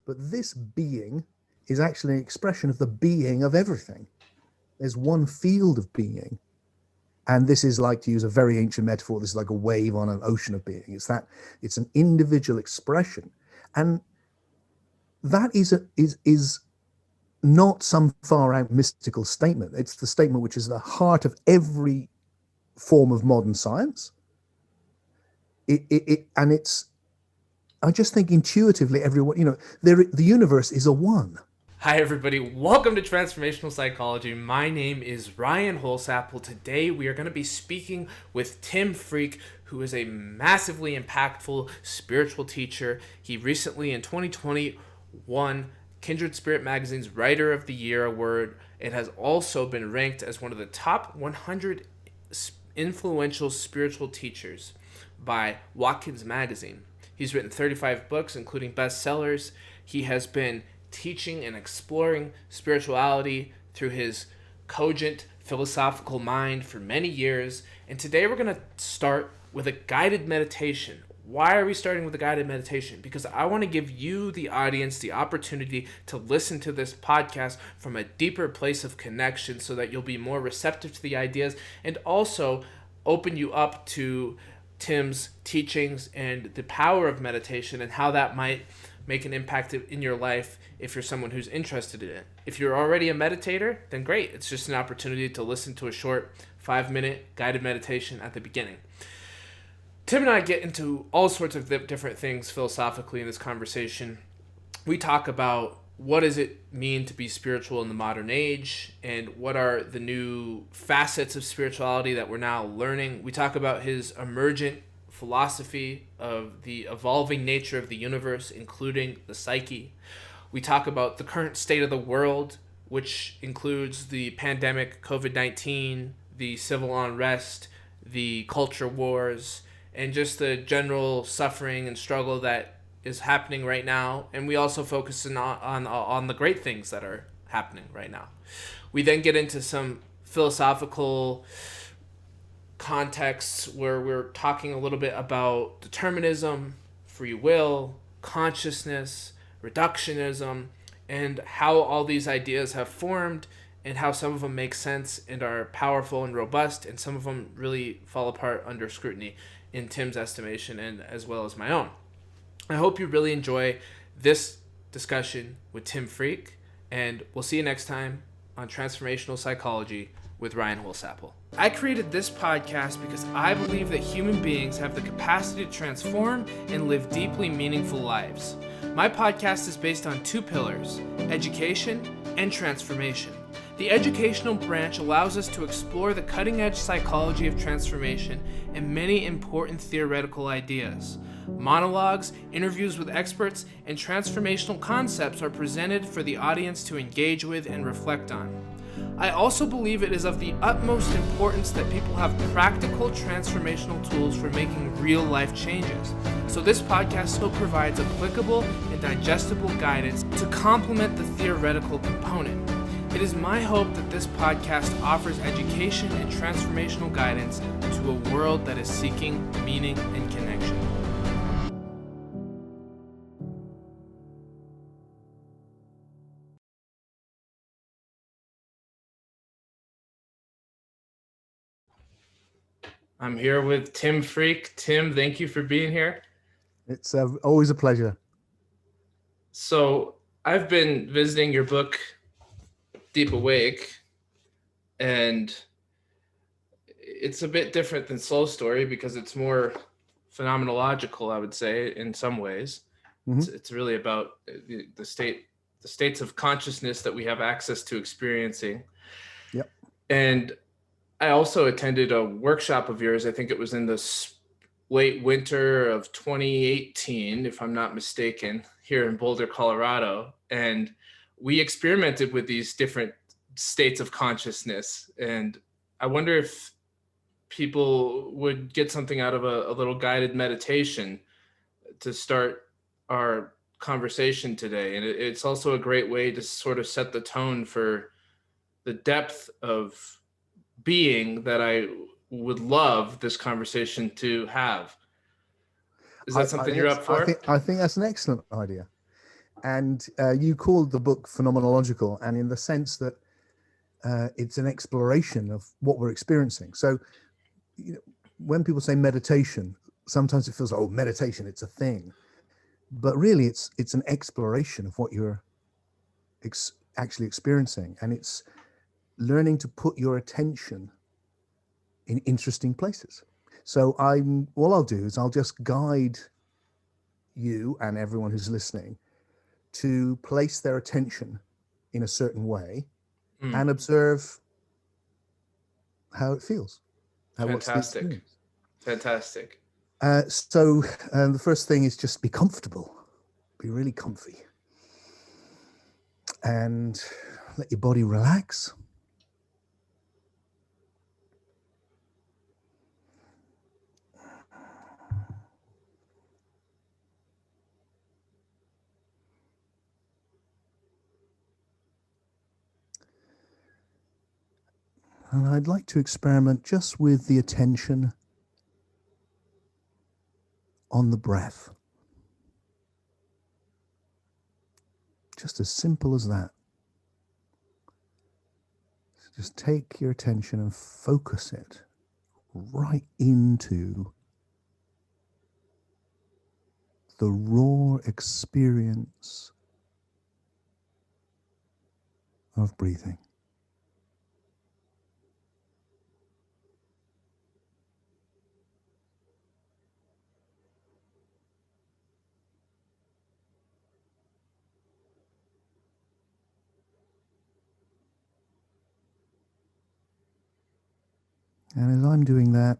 But this being is actually an expression of the being of everything. There's one field of being. And this is, like, to use a very ancient metaphor, this is like a wave on an ocean of being. It's an individual expression. And that is not some far out mystical statement. It's the statement which is the heart of every form of modern science. I just think intuitively, everyone, the universe is a one. Hi everybody, welcome to Transformational Psychology. My name is Ryan Holsapple. Today we are going to be speaking with Tim Freke, who is a massively impactful spiritual teacher. He recently, in 2020, won Kindred Spirit Magazine's Writer of the Year award. It has also been ranked as one of the top 100 influential spiritual teachers by Watkins magazine. He's written 35 books, including bestsellers. He has been teaching and exploring spirituality through his cogent philosophical mind for many years. And today we're going to start with a guided meditation. Why are we starting with a guided meditation? Because I want to give you, the audience, the opportunity to listen to this podcast from a deeper place of connection so that you'll be more receptive to the ideas and also open you up to Tim's teachings and the power of meditation and how that might make an impact in your life if you're someone who's interested in it. If you're already a meditator, then great. It's just an opportunity to listen to a short 5-minute guided meditation at the beginning. Tim and I get into all sorts of different things philosophically in this conversation. We talk about what does it mean to be spiritual in the modern age and what are the new facets of spirituality that we're now learning. We talk about his emergent philosophy of the evolving nature of the universe, including the psyche. We talk about the current state of the world, which includes the pandemic, COVID-19, the civil unrest, the culture wars, and just the general suffering and struggle that is happening right now. And we also focus on the great things that are happening right now. We then get into some philosophical contexts where we're talking a little bit about determinism, free will, consciousness, reductionism, and how all these ideas have formed and how some of them make sense and are powerful and robust, and some of them really fall apart under scrutiny in Tim's estimation and as well as my own. I hope you really enjoy this discussion with Tim Freke, and we'll see you next time on Transformational Psychology with Ryan Holsapple. I created this podcast because I believe that human beings have the capacity to transform and live deeply meaningful lives. My podcast is based on 2 pillars, education and transformation. The educational branch allows us to explore the cutting-edge psychology of transformation and many important theoretical ideas. Monologues, interviews with experts, and transformational concepts are presented for the audience to engage with and reflect on. I also believe it is of the utmost importance that people have practical transformational tools for making real-life changes. So this podcast still provides applicable and digestible guidance to complement the theoretical component. It is my hope that this podcast offers education and transformational guidance to a world that is seeking meaning and connection. I'm here with Tim Freke. Tim, thank you for being here. It's always a pleasure. So I've been visiting your book, Deep Awake, and it's a bit different than Soul Story because it's more phenomenological, I would say, in some ways. Mm-hmm. It's really about the states of consciousness that we have access to experiencing. Yep. And I also attended a workshop of yours. I think it was in the late winter of 2018, if I'm not mistaken, here in Boulder, Colorado. And we experimented with these different states of consciousness. And I wonder if people would get something out of a little guided meditation to start our conversation today. And it's also a great way to sort of set the tone for the depth of being that I would love this conversation to have. Is that something you're up for? I think that's an excellent idea. And you called the book phenomenological, and in the sense that it's an exploration of what we're experiencing. So, you know, when people say meditation, sometimes it feels, oh, meditation, it's a thing. But really, it's an exploration of what you're actually experiencing. And it's learning to put your attention in interesting places. So all I'll do is I'll just guide you and everyone who's listening to place their attention in a certain way and observe how it feels. What's the Fantastic. experience? Fantastic. So the first thing is just be comfortable, be really comfy, and let your body relax. And I'd like to experiment just with the attention on the breath. Just as simple as that. So just take your attention and focus it right into the raw experience of breathing. And as I'm doing that,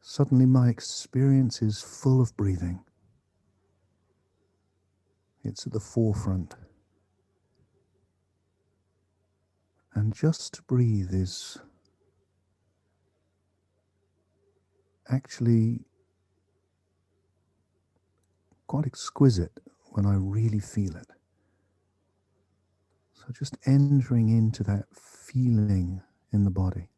suddenly my experience is full of breathing. It's at the forefront. And just to breathe is actually quite exquisite when I really feel it. So just entering into that feeling in the body.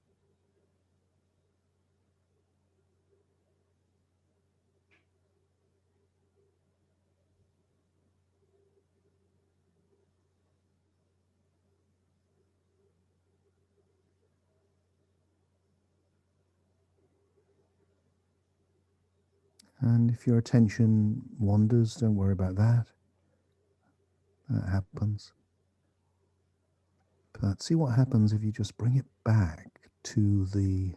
And if your attention wanders, don't worry about that. That happens. But see what happens if you just bring it back to the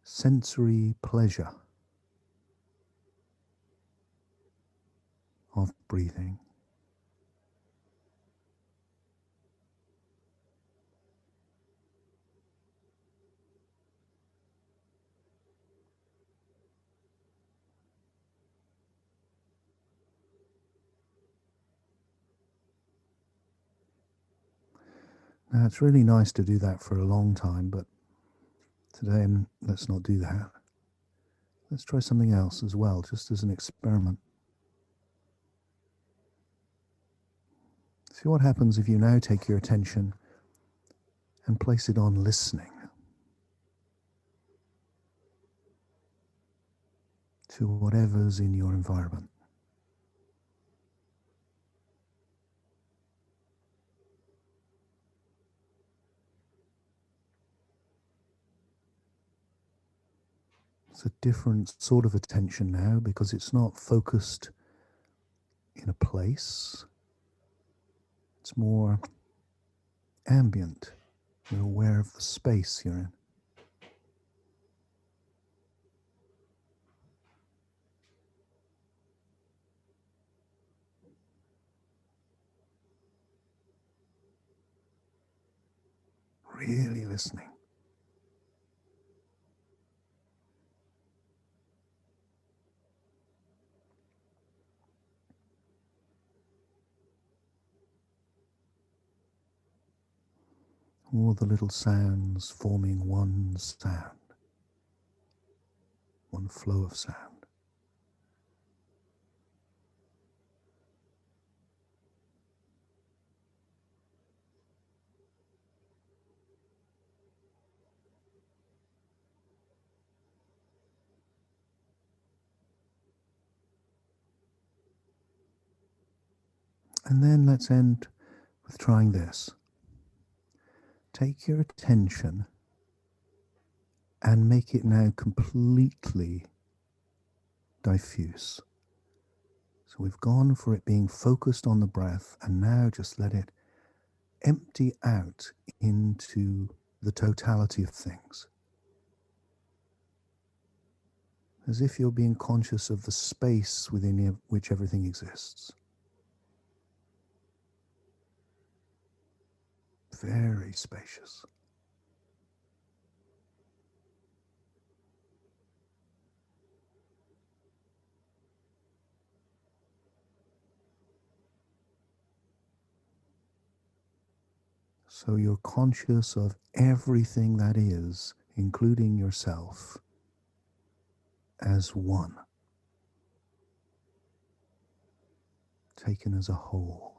sensory pleasure of breathing. Now, it's really nice to do that for a long time, but today let's not do that. Let's try something else as well, just as an experiment. See what happens if you now take your attention and place it on listening to whatever's in your environment. It's a different sort of attention now because it's not focused in a place. It's more ambient. You're aware of the space you're in. Really listening. All the little sounds forming one sound, one flow of sound. And then let's end with trying this. Take your attention and make it now completely diffuse. So we've gone for it being focused on the breath, and now just let it empty out into the totality of things. As if you're being conscious of the space within which everything exists. Very spacious. So you're conscious of everything that is, including yourself, as one, taken as a whole.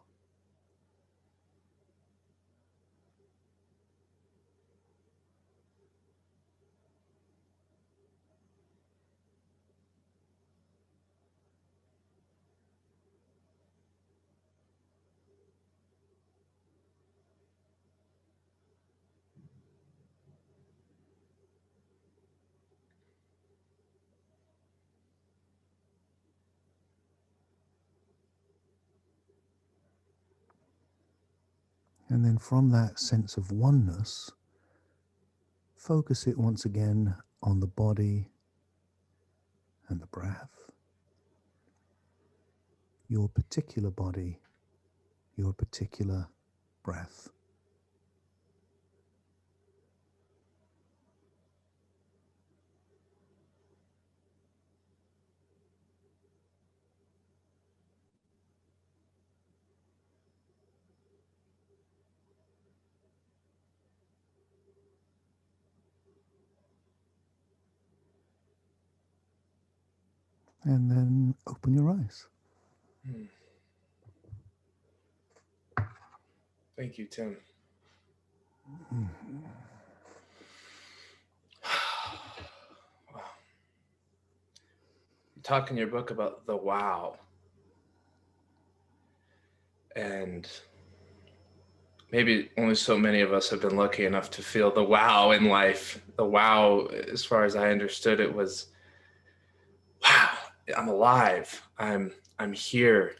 And then from that sense of oneness, focus it once again on the body and the breath. Your particular body, your particular breath. And then open your eyes. Thank you, Tim. Wow. You talk in your book about the wow. And maybe only so many of us have been lucky enough to feel the wow in life. The wow, as far as I understood it, was, wow, I'm alive. I'm here.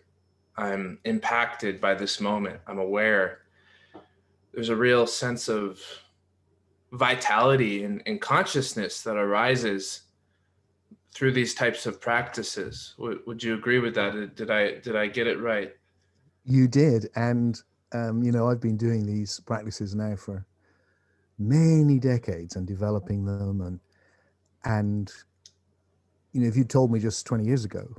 I'm impacted by this moment. I'm aware. There's a real sense of vitality and consciousness that arises through these types of practices. Would you agree with that? Did I get it right? You did. And, I've been doing these practices now for many decades and developing them. And if you told me just 20 years ago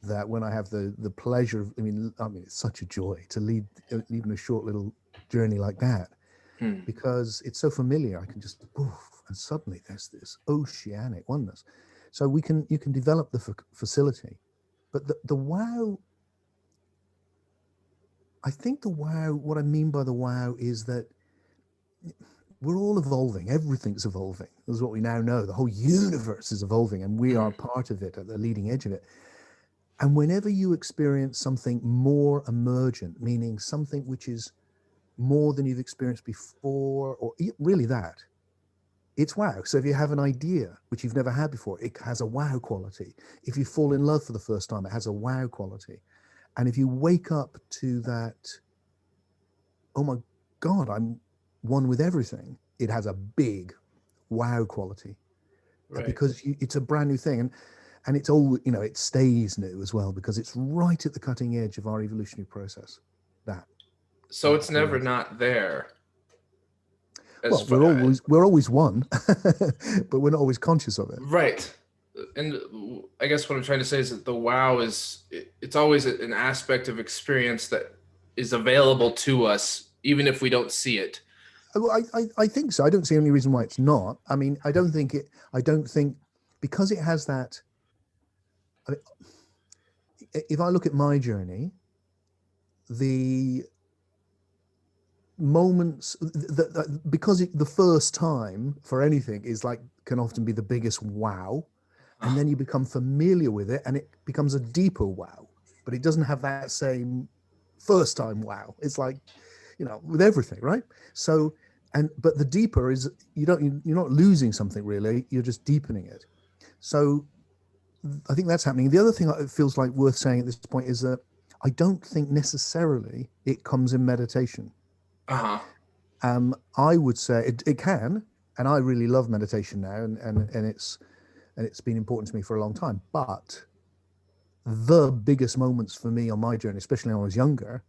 that when I have the pleasure of, it's such a joy to lead even a short little journey like that, because it's so familiar. I can just, and suddenly there's this oceanic oneness. So you can develop the facility, but the wow, I think what I mean by the wow is that we're all evolving. Everything's evolving. This is what we now know. The whole universe is evolving, and we are part of it, at the leading edge of it. And whenever you experience something more emergent, meaning something which is more than you've experienced before, or really that, it's wow. So if you have an idea which you've never had before, it has a wow quality. If you fall in love for the first time, it has a wow quality. And if you wake up to that, oh my God, I'm one with everything, it has a big wow quality. Right. Because it's a brand new thing. And it's all, it stays new as well, because it's right at the cutting edge of our evolutionary process. So it's never not there. Well, we're always one, but we're not always conscious of it. Right. And I guess what I'm trying to say is that the wow it's always an aspect of experience that is available to us, even if we don't see it. I think so. I don't see any reason why it's not. I don't think because it has that. If I look at my journey, the moments because the first time for anything is can often be the biggest wow, and then you become familiar with it and it becomes a deeper wow, but it doesn't have that same first time wow. It's like, with everything, right? So, but the deeper is you're not losing something really, you're just deepening it. So I think that's happening. The other thing it feels like worth saying at this point is that I don't think necessarily it comes in meditation. Uh-huh. I would say it can, and I really love meditation now, and it's been important to me for a long time. But the biggest moments for me on my journey, especially when I was younger,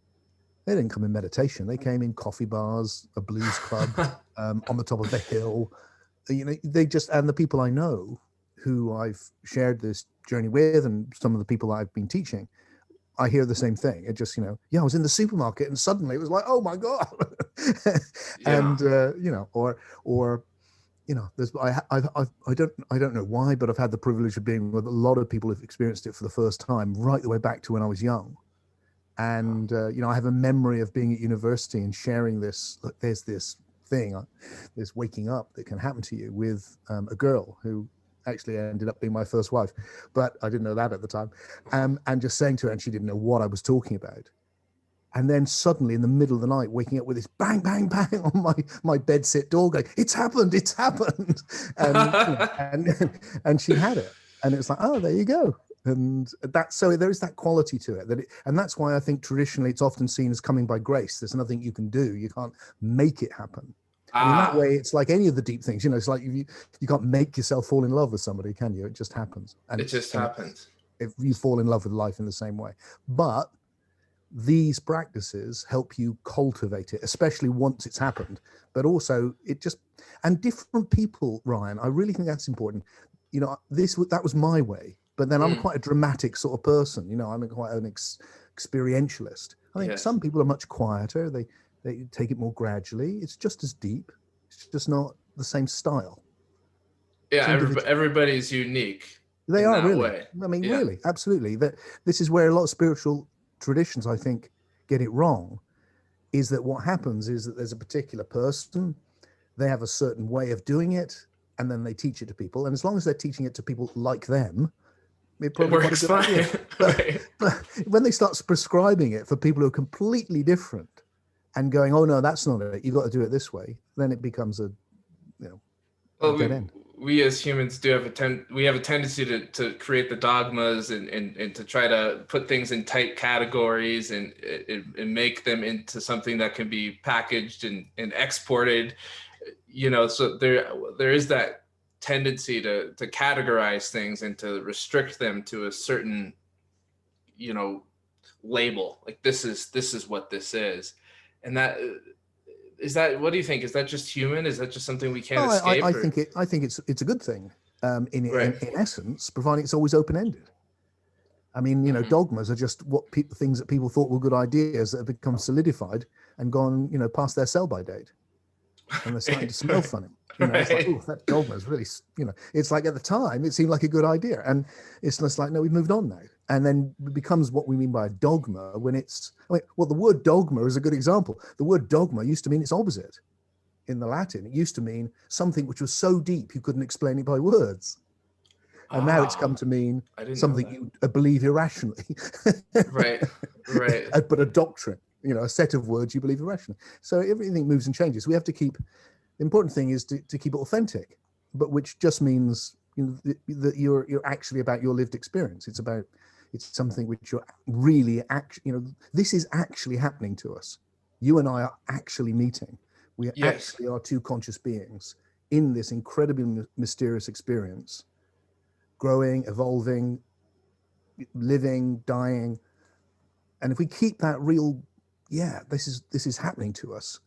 they didn't come in meditation. They came in coffee bars, a blues club, on the top of the hill. They just, and the people I know who I've shared this journey with, and some of the people I've been teaching, I hear the same thing. It just, I was in the supermarket and suddenly it was like, oh my God. Yeah. And, or, there's, I don't know why, but I've had the privilege of being with a lot of people who've experienced it for the first time, right the way back to when I was young. And, I have a memory of being at university and sharing this. Look, there's this thing, this waking up that can happen to you with a girl who actually ended up being my first wife, but I didn't know that at the time. And just saying to her, and she didn't know what I was talking about. And then suddenly in the middle of the night, waking up with this bang, bang, bang on my bedsit door going, it's happened. And she had it. And it's like, oh, there you go. And that's, so there is that quality to it, and that's why I think traditionally it's often seen as coming by grace. There's nothing you can do. You can't make it happen. And in that way, it's like any of the deep things, it's like you can't make yourself fall in love with somebody, can you? It just happens. And It just happens. If you fall in love with life in the same way. But these practices help you cultivate it, especially once it's happened. But also and different people, Ryan, I really think that's important. That was my way, but then I'm quite a dramatic sort of person. I'm quite an experientialist. I think some people are much quieter. They take it more gradually. It's just as deep. It's just not the same style. Yeah, everybody's unique. They are really. Way. I mean, really, absolutely. This is where a lot of spiritual traditions, I think, get it wrong. Is that what happens is that there's a particular person, they have a certain way of doing it, and then they teach it to people. And as long as they're teaching it to people like them, it probably works fine. But when they start prescribing it for people who are completely different and going, oh no, that's not it, you've got to do it this way, then it becomes a dead end. We as humans do have a tendency to create the dogmas and to try to put things in tight categories and make them into something that can be packaged and exported. So there is that tendency to categorize things and to restrict them to a certain label, like this is what this is. And that is that, what do you think? Is that just human? Is that just something we can't escape? I think it's a good thing, in essence, providing it's always open-ended. I mean, dogmas are just things that people thought were good ideas that have become solidified and gone, past their sell-by date, and they're starting to smell funny. It's like, oh, that dogma is really, it's like at the time it seemed like a good idea, and it's just like, no, we've moved on now. And then it becomes what we mean by a dogma when the word dogma is a good example. The word dogma used to mean its opposite in the Latin. It used to mean something which was so deep you couldn't explain it by words. And now it's come to mean something you believe irrationally. Right. But a doctrine, a set of words you believe irrationally. So everything moves and changes. We have to keep, the important thing is to keep it authentic, but which just means that you're actually about your lived experience. It's something which you're really this is actually happening to us. You and I are actually meeting. We actually are two conscious beings in this incredibly mysterious experience, growing, evolving, living, dying. And if we keep that real, this is happening to us,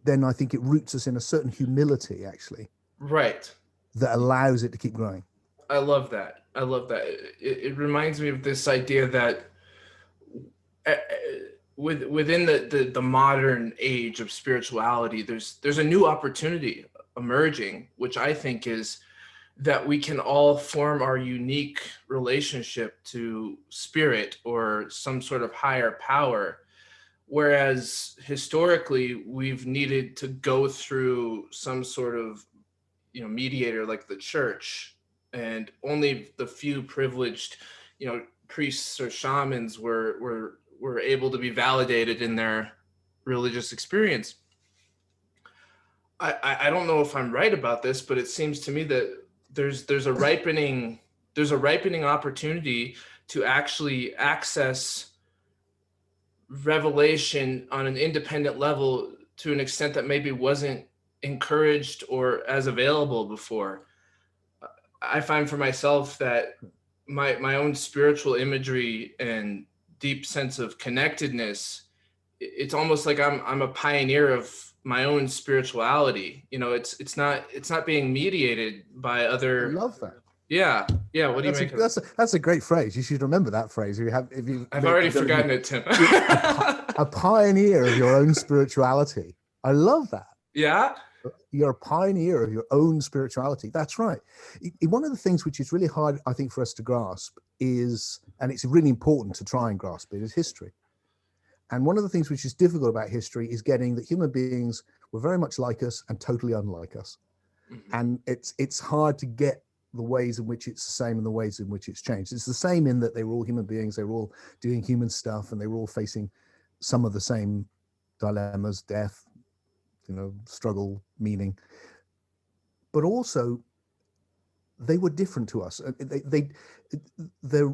then I think it roots us in a certain humility, actually. Right. That allows it to keep growing. I love that. It reminds me of this idea that within the modern age of spirituality, there's a new opportunity emerging, which I think is that we can all form our unique relationship to spirit or some sort of higher power. Whereas historically, we've needed to go through some sort of mediator like the church, and only the few privileged priests or shamans were were able to be validated in their religious experience. I don't know if I'm right about this, but it seems to me that there's a ripening opportunity to actually access revelation on an independent level to an extent that maybe wasn't encouraged or as available before. I find for myself that my own spiritual imagery and deep sense of connectedness, it's almost like I'm a pioneer of my own spirituality. It's not being mediated by I other. love that. Yeah. What do you make of it? That's a great phrase. You should remember that phrase. I've already forgotten it, Tim. A pioneer of your own spirituality. I love that. Yeah. You're a pioneer of your own spirituality. That's right. One of the things which is really hard, I think, for us to grasp is, and it's really important to try and grasp it, is history. And one of the things which is difficult about history is getting that human beings were very much like us and totally unlike us. Mm-hmm. And it's hard to get the ways in which it's the same and the ways in which it's changed. It's the same in that they were all human beings, they were all doing human stuff, and they were all facing some of the same dilemmas, death, struggle, meaning. But also, they were different to us.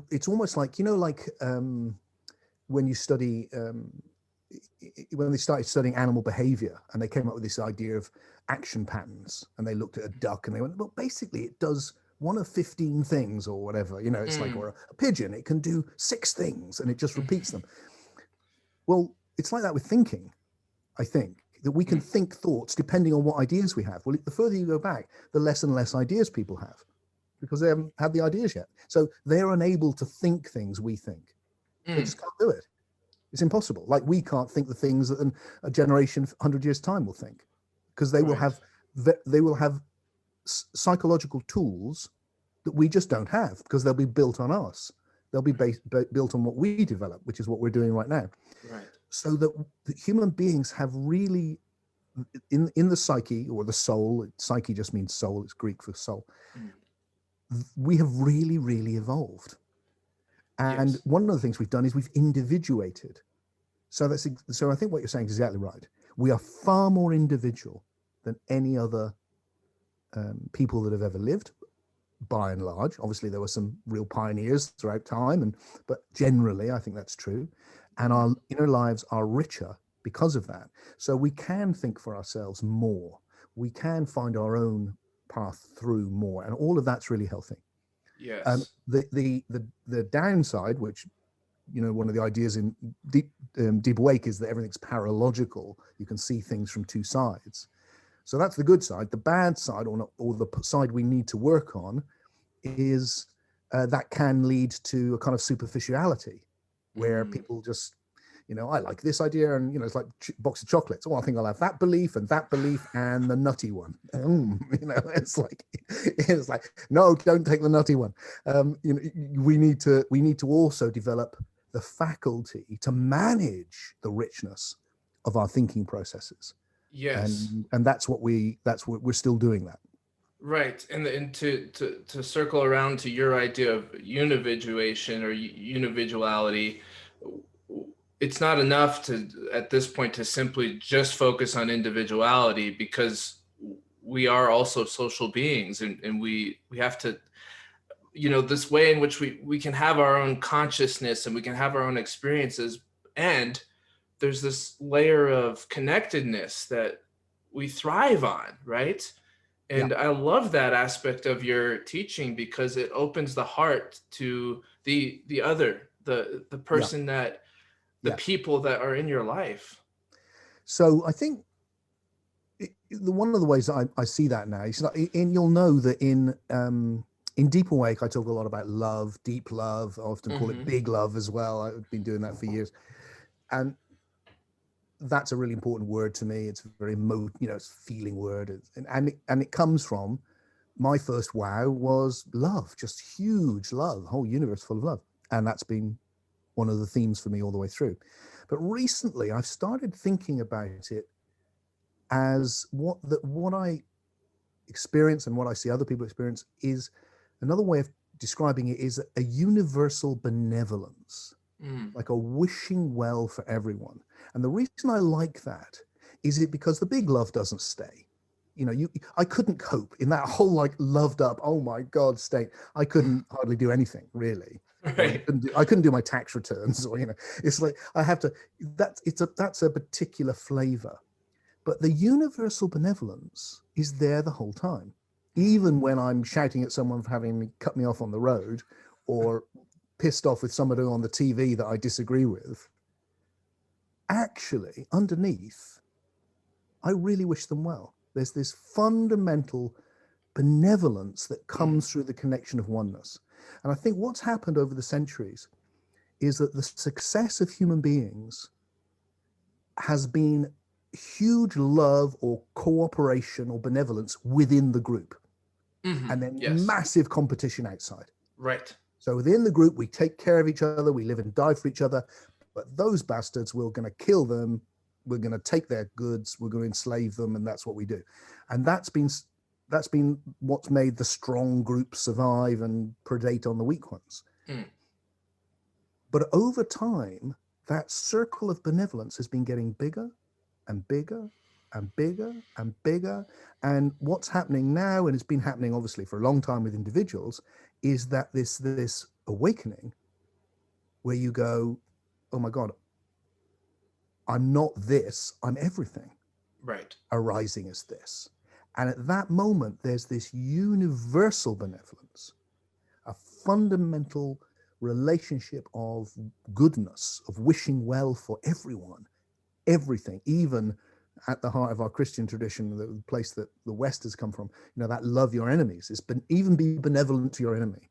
It's almost like, when you study, when they started studying animal behavior, and they came up with this idea of action patterns, and they looked at a duck and they went, well, basically it does one of 15 things or whatever, it's like, or a pigeon, it can do 6 things and it just repeats them. Well, it's like that with thinking, I think, that we can think thoughts depending on what ideas we have. Well, the further you go back, the less and less ideas people have, because they haven't had the ideas yet. So they're unable to think things we think. They just can't do it. It's impossible. Like, we can't think the things that a generation 100 years time will think, because they will have psychological tools that we just don't have, because they'll be built on us. They'll be built on what we develop, which is what we're doing right now. Right. So that human beings have really, in the psyche or the soul, psyche just means soul, it's Greek for soul. We have really, really evolved. And yes, one of the things we've done is we've individuated. So I think what you're saying is exactly right. We are far more individual than any other people that have ever lived, by and large. Obviously, there were some real pioneers throughout time, but generally, I think that's true. And our inner lives are richer because of that. So we can think for ourselves more. We can find our own path through more, and all of that's really healthy. Yes. The downside, which, one of the ideas in Deep Awake, is that everything's paralogical. You can see things from two sides. So that's the good side. The bad side, or the side we need to work on, is that can lead to a kind of superficiality, where people just, I like this idea, and it's like a box of chocolates. Oh, I think I'll have that belief and the nutty one. It's like, no, don't take the nutty one. We need to also develop the faculty to manage the richness of our thinking processes. Yes. And that's what we're still doing that. Right. And to circle around to your idea of unividuation or unividuality, it's not enough at this point to simply just focus on individuality, because we are also social beings, and we have to, this way in which we can have our own consciousness and we can have our own experiences, and there's this layer of connectedness that we thrive on, right? And yeah, I love that aspect of your teaching, because it opens the heart to the other, the person that, the people that are in your life. So I think one of the ways that I see that now is, and you'll know that in Deep Awake, I talk a lot about love, deep love. I often call it big love as well. I've been doing that for years. And that's a really important word to me. It's a very it's a feeling word. And it comes from, my first wow was love, just huge love, the whole universe full of love. And that's been one of the themes for me all the way through. But recently I've started thinking about it as what I experience and what I see other people experience is, another way of describing it is a universal benevolence. like a wishing well for everyone. And the reason I like that is it because the big love doesn't stay. I couldn't cope in that whole like loved up, oh my God state. I couldn't hardly do anything really. Right. I couldn't do my tax returns, or it's like I have to. That's a particular flavor, but the universal benevolence is there the whole time, even when I'm shouting at someone for having cut me off on the road, or pissed off with somebody on the TV that I disagree with. Actually, underneath, I really wish them well. There's this fundamental benevolence that comes through the connection of oneness. And I think what's happened over the centuries is that the success of human beings has been huge love or cooperation or benevolence within the group, and then massive competition outside. Right. So within the group, we take care of each other, we live and die for each other, but those bastards, we're going to kill them, we're going to take their goods, we're going to enslave them, and that's what we do. And that's been what's made the strong groups survive and predate on the weak ones. But over time, that circle of benevolence has been getting bigger and bigger and bigger and bigger. And what's happening now, and it's been happening obviously for a long time with individuals, is that this awakening where you go, oh my God, I'm not this, I'm everything. Right. Arising as this. And at that moment, there's this universal benevolence, a fundamental relationship of goodness, of wishing well for everyone, everything, even at the heart of our Christian tradition, the place that the West has come from, that love your enemies, even be benevolent to your enemy.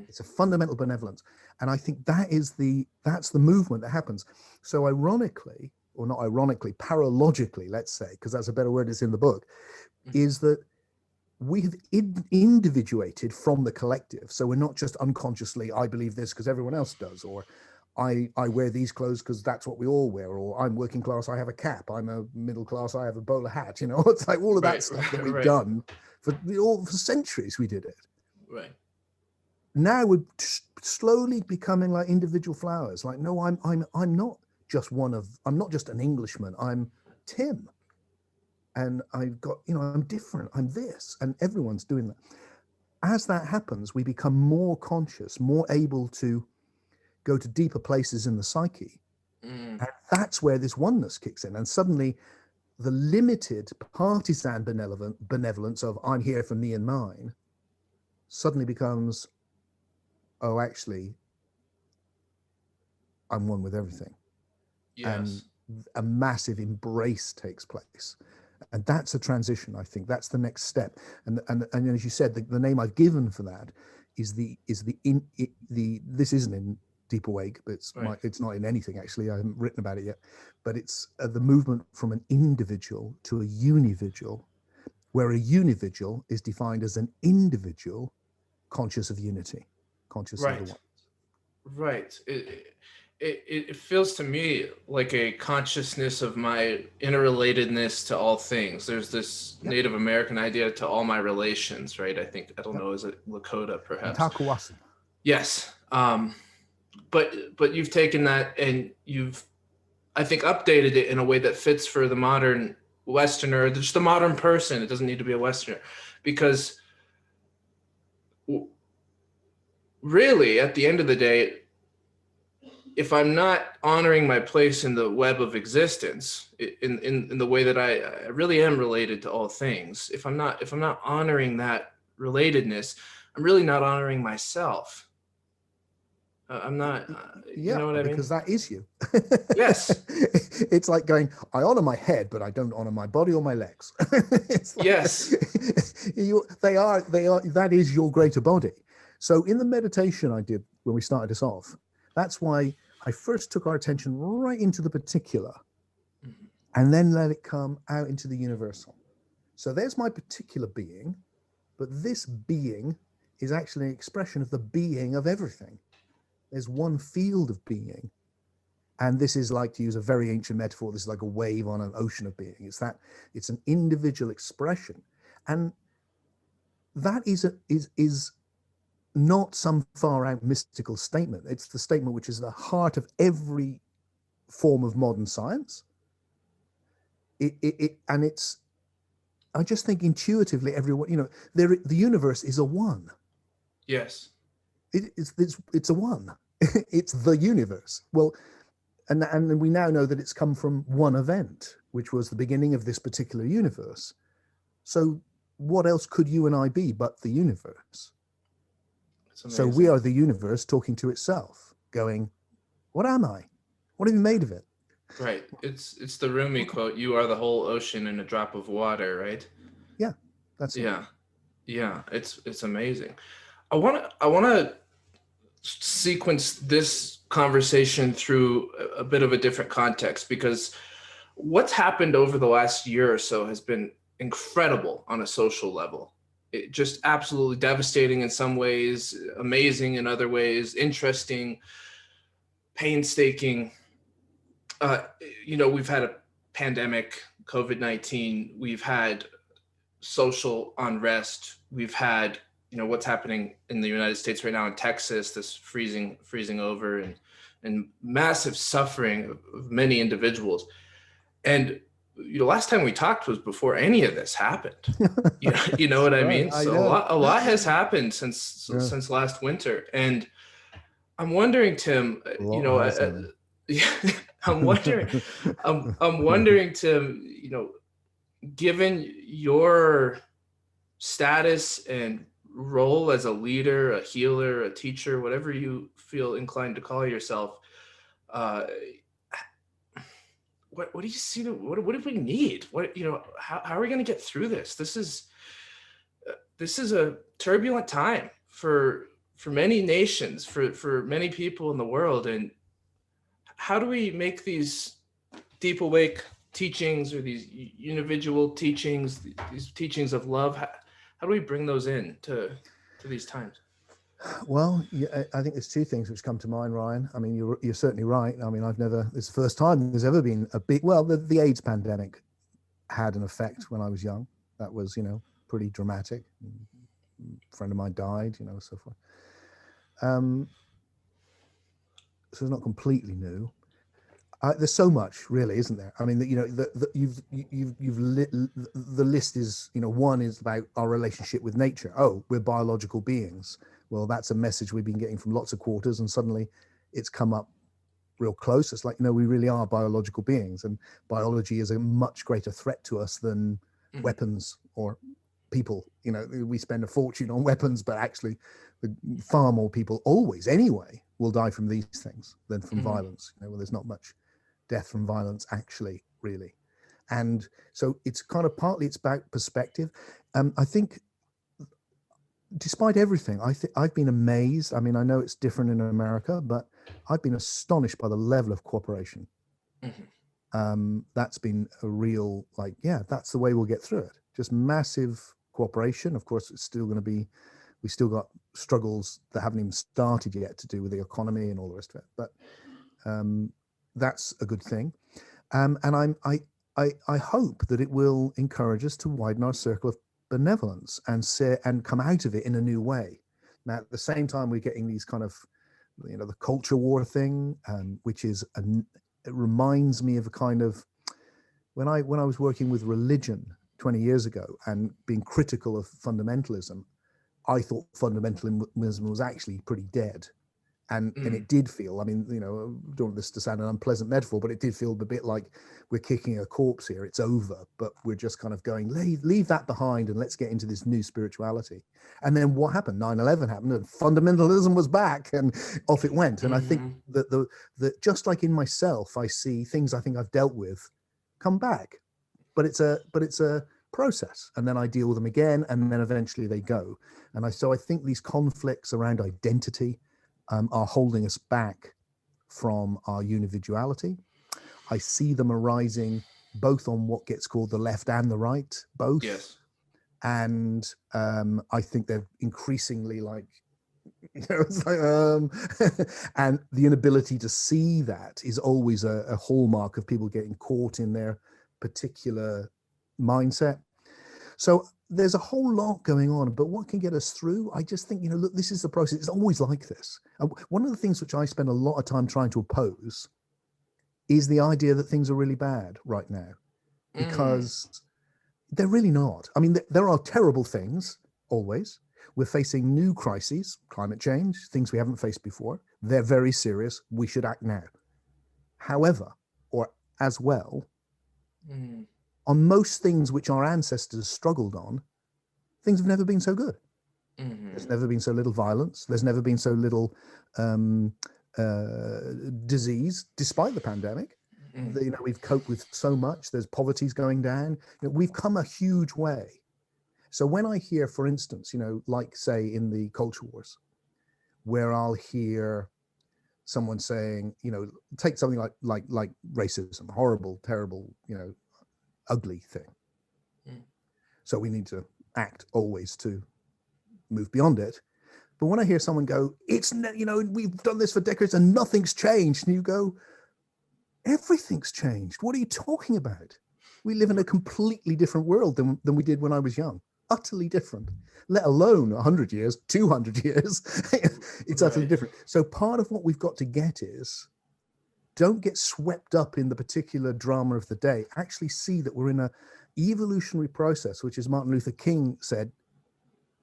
It's a fundamental benevolence. And I think that's the movement that happens. So ironically, or not ironically, paralogically, let's say, because that's a better word, it's in the book, is that we have individuated from the collective. So we're not just unconsciously, I believe this because everyone else does, or I wear these clothes because that's what we all wear, or I'm working class, I have a cap, I'm a middle class, I have a bowler hat. It's like all of that stuff that we've done for centuries. We did it. Right. Now we're slowly becoming like individual flowers. Like, no, I'm not just I'm not just an Englishman. I'm Tim, and I've got, I'm different. I'm this, and everyone's doing that. As that happens, we become more conscious, more able to go to deeper places in the psyche, and that's where this oneness kicks in. And suddenly, the limited partisan benevolence of I'm here for me and mine suddenly becomes, oh, actually, I'm one with everything. Yes. And a massive embrace takes place. And that's a transition, I think. That's the next step. And as you said, the name I've given for that is this isn't in Deep Awake, but it's not in anything, actually. I haven't written about it yet. But it's the movement from an individual to a unividual, where a unividual is defined as an individual conscious of unity, conscious of the one. Right. It feels to me like a consciousness of my interrelatedness to all things. There's this Native American idea to all my relations, right? I don't know, is it Lakota perhaps? Takawasi. Yes. But you've taken that and you've, I think, updated it in a way that fits for the modern Westerner, just the modern person. It doesn't need to be a Westerner, because really, at the end of the day, if I'm not honoring my place in the web of existence, in the way that I really am related to all things, if I'm not honoring that relatedness, I'm really not honoring myself. I'm not, you know what I mean? Because that is you. Yes. It's like going, I honor my head, but I don't honor my body or my legs. It's like, yes. That is your greater body. So in the meditation I did when we started this off, that's why I first took our attention right into the particular and then let it come out into the universal. So there's my particular being, but this being is actually an expression of the being of everything. There's one field of being. And this is, like, to use a very ancient metaphor, this is like a wave on an ocean of being. It's an individual expression. And that is not some far out mystical statement. It's the statement which is the heart of every form of modern science. And it's, I just think intuitively everyone, the universe is a one. Yes. It's a one. It's the universe. Well, and we now know that it's come from one event, which was the beginning of this particular universe. So what else could you and I be but the universe? So we are the universe talking to itself, going, what am I? What have you made of it? Right. It's the Rumi quote, "You are the whole ocean in a drop of water," right? Yeah, that's it. Yeah. It's amazing. I wanna sequence this conversation through a bit of a different context, because what's happened over the last year or so has been incredible on a social level. It just absolutely devastating in some ways, amazing in other ways, interesting, painstaking. We've had a pandemic, COVID-19. We've had social unrest. We've had, what's happening in the United States right now in Texas, this freezing over, and massive suffering of many individuals. And last time we talked was before any of this happened. You know what I mean? Right, So a lot has happened since last winter. And I'm wondering, Tim, I'm wondering, Tim, given your status and role as a leader, a healer, a teacher, whatever you feel inclined to call yourself, what do you see? What do we need? How are we going to get through this? This is a turbulent time for many nations, for many people in the world. And how do we make these deep awake teachings, or these individual teachings, these teachings of love, how do we bring those in to these times? Well, yeah, I think there's two things which come to mind, Ryan. I mean, you're certainly right. I mean, it's the first time there's ever been a big, well, the AIDS pandemic had an effect when I was young. That was, pretty dramatic. A friend of mine died, so forth. So it's not completely new. There's so much, really, isn't there? I mean, you've lit, the list is, one is about our relationship with nature. Oh, we're biological beings. Well, that's a message we've been getting from lots of quarters, and suddenly it's come up real close. It's like, we really are biological beings, and biology is a much greater threat to us than weapons or people. We spend a fortune on weapons, but actually far more people always anyway will die from these things than from violence. Well, there's not much death from violence actually, really. And so it's kind of partly it's about perspective. I think despite everything, I've been amazed. I mean, I know it's different in America, but I've been astonished by the level of cooperation. That's been a real, that's the way we'll get through it. Just massive cooperation. Of course, it's still going to be, we still got struggles that haven't even started yet to do with the economy and all the rest of it. But that's a good thing. And I hope that it will encourage us to widen our circle of benevolence and come out of it in a new way. Now, at the same time, we're getting these kind of, the culture war thing, which is, it reminds me of a kind of, when I was working with religion 20 years ago and being critical of fundamentalism, I thought fundamentalism was actually pretty dead. And it did feel, I mean, don't want this to sound an unpleasant metaphor, but it did feel a bit like we're kicking a corpse here. It's over, but we're just kind of going, leave that behind and let's get into this new spirituality. And then what happened? 9/11 happened and fundamentalism was back and off it went. And I think that just like in myself, I see things I think I've dealt with come back, but it's a process. And then I deal with them again, and then eventually they go. And so I think these conflicts around identity are holding us back from our unividuality. I see them arising both on what gets called the left and the right, both. Yes. And I think they're increasingly it's like, and the inability to see that is always a hallmark of people getting caught in their particular mindset. So there's a whole lot going on, but what can get us through? I just think, look, this is the process. It's always like this. And one of the things which I spend a lot of time trying to oppose is the idea that things are really bad right now, because they're really not. I mean, there are terrible things always. We're facing new crises, climate change, things we haven't faced before. They're very serious. We should act now. However, or as well, on most things which our ancestors struggled on, things have never been so good. There's never been so little violence. There's never been so little disease, despite the pandemic. We've coped with so much. There's poverty's going down. We've come a huge way. So when I hear, for instance, like say in the culture wars, where I'll hear someone saying, take something like racism, horrible, terrible, ugly thing. So we need to act always to move beyond it. But when I hear someone go, we've done this for decades and nothing's changed, and you go, everything's changed. What are you talking about? We live in a completely different world than we did when I was young. Utterly different, let alone 100 years, 200 years. It's utterly different. So part of what we've got to get is, don't get swept up in the particular drama of the day. Actually see that we're in a evolutionary process, which, as Martin Luther King said,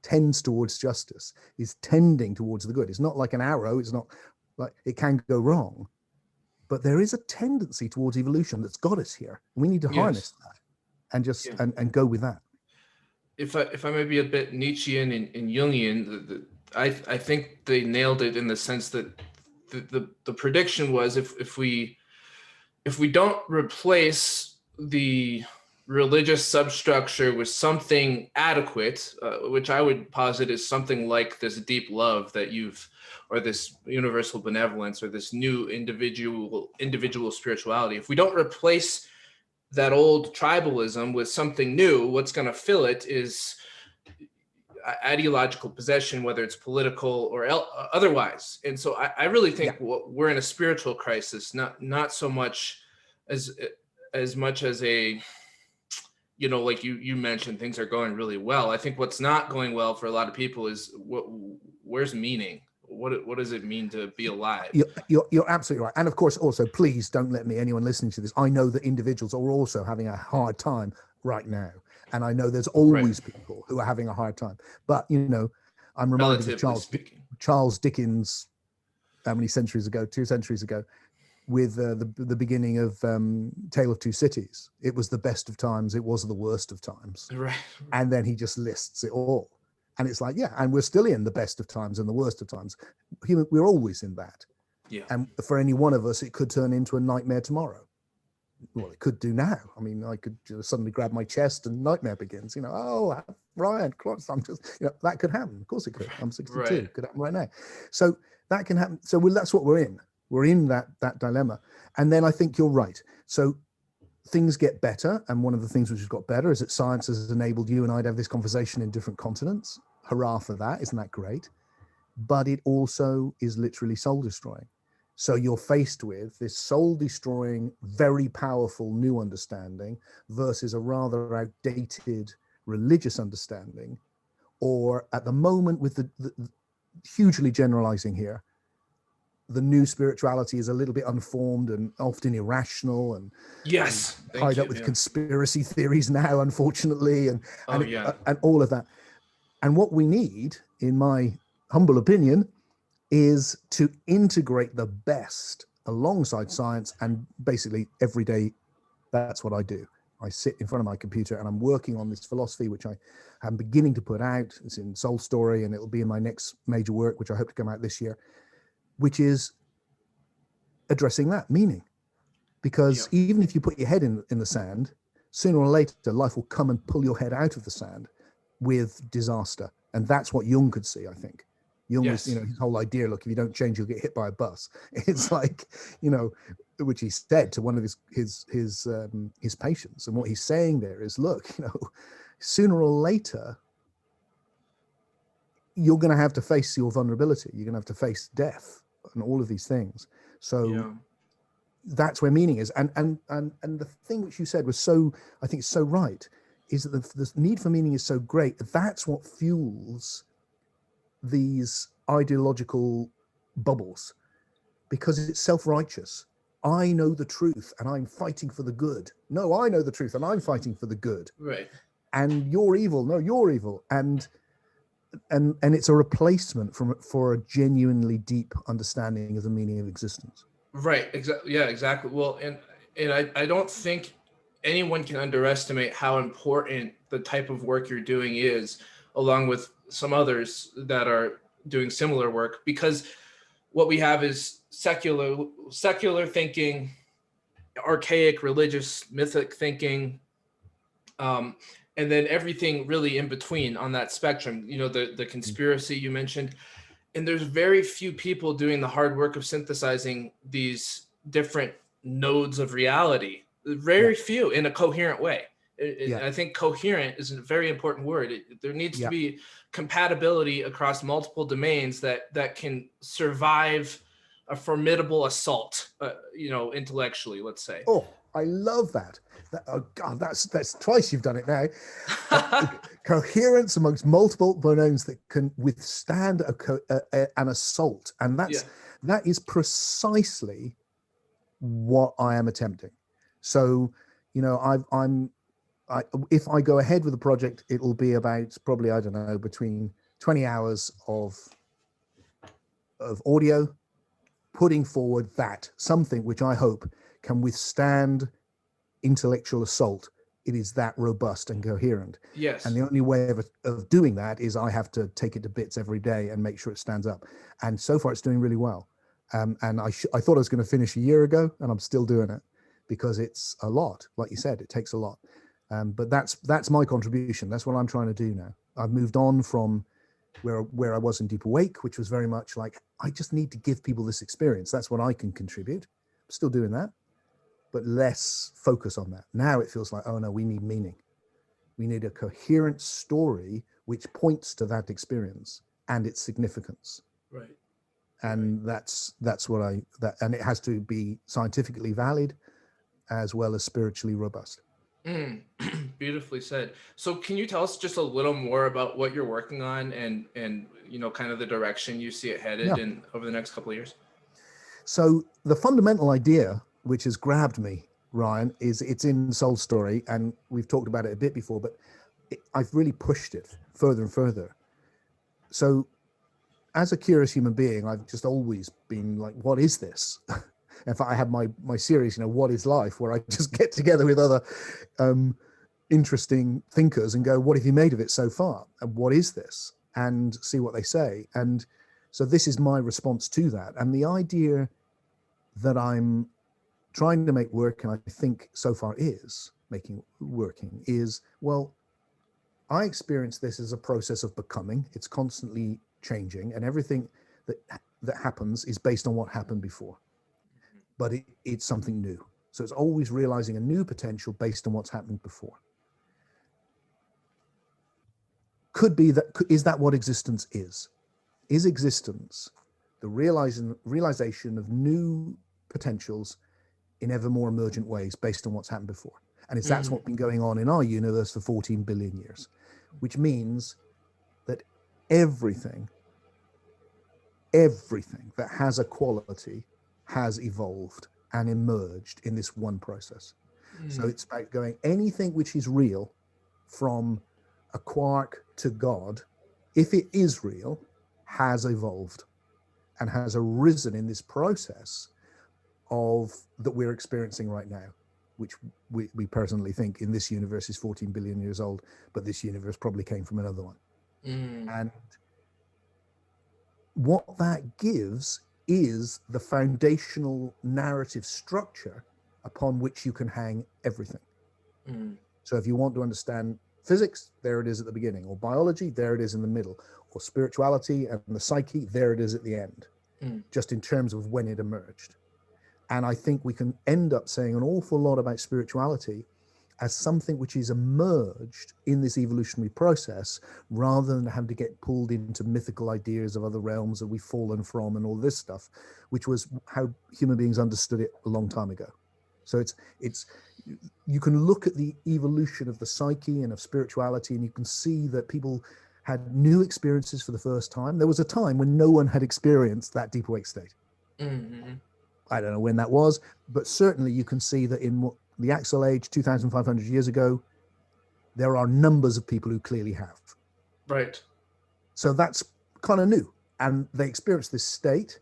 tends towards justice, is tending towards the good. It's not like an arrow. It's not like it can go wrong, but there is a tendency towards evolution that's got us here. We need to harness that and just and go with that. If I may be a bit Nietzschean and Jungian, I think they nailed it in the sense that the prediction was if we don't replace the religious substructure with something adequate, which I would posit is something like this deep love that or this universal benevolence, or this new individual spirituality. If we don't replace that old tribalism with something new, what's going to fill it is ideological possession, whether it's political or otherwise. And so I really think we're in a spiritual crisis, not so much as much as a, like you mentioned, things are going really well. I think what's not going well for a lot of people is where's meaning? What does it mean to be alive? You're absolutely right. And of course, also, please don't let anyone listening to this, I know that individuals are also having a hard time right now. And I know there's always people who are having a hard time. But, I'm reminded of Charles Dickens, how many centuries ago, 2 centuries ago, with the beginning of Tale of Two Cities. It was the best of times. It was the worst of times. Right. And then he just lists it all. And it's like, and we're still in the best of times and the worst of times. We're always in that. Yeah. And for any one of us, it could turn into a nightmare tomorrow. Well, it could do now. I mean, I could suddenly grab my chest and nightmare begins. Ryan, I'm just, that could happen. Of course it could. I'm 62. Right. It could happen right now. So that can happen. So that's what we're in. We're in that dilemma. And then I think you're right. So things get better. And one of the things which has got better is that science has enabled you and I to have this conversation in different continents. Hurrah for that. Isn't that great? But it also is literally soul destroying. So you're faced with this soul destroying, very powerful new understanding versus a rather outdated religious understanding, or at the moment with the hugely generalizing here, the new spirituality is a little bit unformed and often irrational and tied up with conspiracy theories now, unfortunately, and all of that. And what we need, in my humble opinion, is to integrate the best alongside science. And basically every day, that's what I do. I sit in front of my computer and I'm working on this philosophy, which I am beginning to put out. It's in Soul Story, and it'll be in my next major work, which I hope to come out this year, which is addressing that meaning. Because even if you put your head in the sand, sooner or later, life will come and pull your head out of the sand with disaster. And that's what Jung could see, I think. Jung was, his whole idea, look, if you don't change, you'll get hit by a bus. It's like, which he said to one of his patients. And what he's saying there is, look, sooner or later, you're going to have to face your vulnerability. You're going to have to face death and all of these things. So that's where meaning is. And the thing which you said was I think it's so right, is that the need for meaning is so great that that's what fuels these ideological bubbles, because it's self-righteous. I know the truth and I'm fighting for the good. No, I know the truth and I'm fighting for the good. Right. And you're evil. No, you're evil. And it's a replacement for a genuinely deep understanding of the meaning of existence. Right. Exactly. Yeah, exactly. Well, and I don't think anyone can underestimate how important the type of work you're doing is, along with some others that are doing similar work, because what we have is secular thinking, archaic religious mythic thinking, and then everything really in between on that spectrum. You know, the conspiracy you mentioned, and there's very few people doing the hard work of synthesizing these different nodes of reality. Very few in a coherent way. I think coherent is a very important word. There needs to be compatibility across multiple domains that can survive a formidable assault, intellectually, let's say. Oh, I love that. Oh God, that's twice you've done it now. Coherence amongst multiple domains that can withstand an assault, and that is precisely what I am attempting. So, if I go ahead with the project, it'll be about probably, I don't know, between 20 hours of audio, putting forward something which I hope can withstand intellectual assault. It is that robust and coherent. Yes. And the only way of doing that is I have to take it to bits every day and make sure it stands up. And so far it's doing really well. And I thought I was going to finish a year ago, and I'm still doing it because it's a lot. Like you said, it takes a lot. But that's my contribution. That's what I'm trying to do now. I've moved on from where I was in Deep Awake, which was very much like, I just need to give people this experience. That's what I can contribute. I'm still doing that, but less focus on that. Now it feels like, oh no, we need meaning. We need a coherent story which points to that experience and its significance. Right. And that's what and it has to be scientifically valid as well as spiritually robust. Beautifully said. So can you tell us just a little more about what you're working on and kind of the direction you see it headed in over the next couple of years? So the fundamental idea which has grabbed me, Ryan, is it's in Soul Story, and we've talked about it a bit before, but I've really pushed it further and further. So as a curious human being, I've just always been like, what is this? In fact, I have my series, What is Life, where I just get together with other interesting thinkers and go, what have you made of it so far? And what is this? And see what they say. And so this is my response to that. And the idea that I'm trying to make work, and I think so far is working, is, well, I experience this as a process of becoming. It's constantly changing, and everything that happens is based on what happened before. But it's something new. So it's always realizing a new potential based on what's happened before. Is that what existence is? Is existence the realization of new potentials in ever more emergent ways based on what's happened before? And that's what's been going on in our universe for 14 billion years, which means that everything that has a quality has evolved and emerged in this one process. So it's about going, anything which is real, from a quark to God, if it is real, has evolved and has arisen in this process that we're experiencing right now, which we personally think in this universe is 14 billion years old, but this universe probably came from another one. And what that gives is the foundational narrative structure upon which you can hang everything. So if you want to understand physics, there it is at the beginning, or biology, there it is in the middle, or spirituality and the psyche, there it is at the end, just in terms of when it emerged. And I think we can end up saying an awful lot about spirituality as something which is emerged in this evolutionary process, rather than having to get pulled into mythical ideas of other realms that we've fallen from and all this stuff, which was how human beings understood it a long time ago. So it's you can look at the evolution of the psyche and of spirituality, and you can see that people had new experiences for the first time. There was a time when no one had experienced that deep awake state. Mm-hmm. I don't know when that was, but certainly you can see that in the Axle age, 2,500 years ago, there are numbers of people who clearly have. Right. So that's kind of new. And they experienced this state,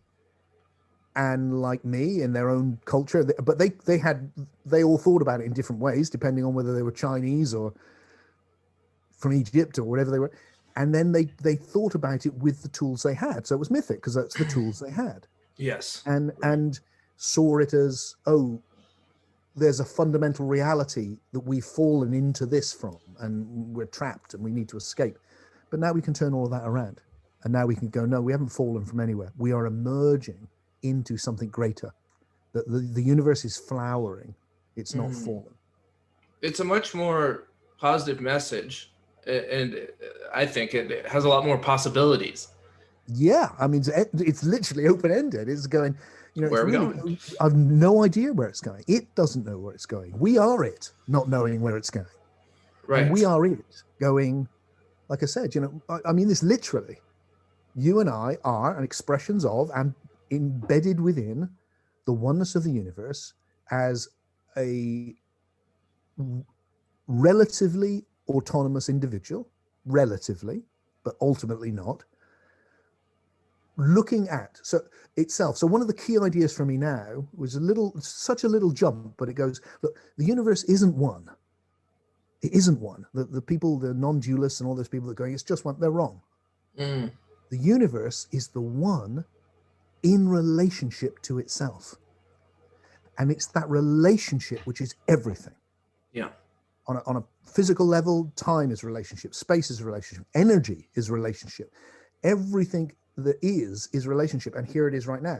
and like me, in their own culture, but they all thought about it in different ways, depending on whether they were Chinese or from Egypt or whatever they were. And then they thought about it with the tools they had. So it was mythic because that's the tools they had. Yes. And saw it as, oh, there's a fundamental reality that we've fallen into this from, and we're trapped and we need to escape. But now we can turn all of that around. And now we can go, no, we haven't fallen from anywhere. We are emerging into something greater. The universe is flowering. It's not fallen. It's a much more positive message. And I think it has a lot more possibilities. Yeah. I mean, it's literally open-ended. It's going, Where it's are we really, going? I've no idea where it's going. It doesn't know where it's going. We are it, not knowing where it's going. Right. And we are it going, like I said, I mean this literally. You and I are expressions of and embedded within the oneness of the universe as a relatively autonomous individual, relatively, but ultimately not, looking at itself. So one of the key ideas for me now was such a little jump, but it goes, look, the universe isn't one. It isn't one. The people, the non-dualists and all those people that are going, it's just one, they're wrong. Mm. The universe is the one in relationship to itself. And it's that relationship which is everything. Yeah. On a physical level, time is relationship, space is relationship, energy is relationship. Everything that is relationship. And here it is right now.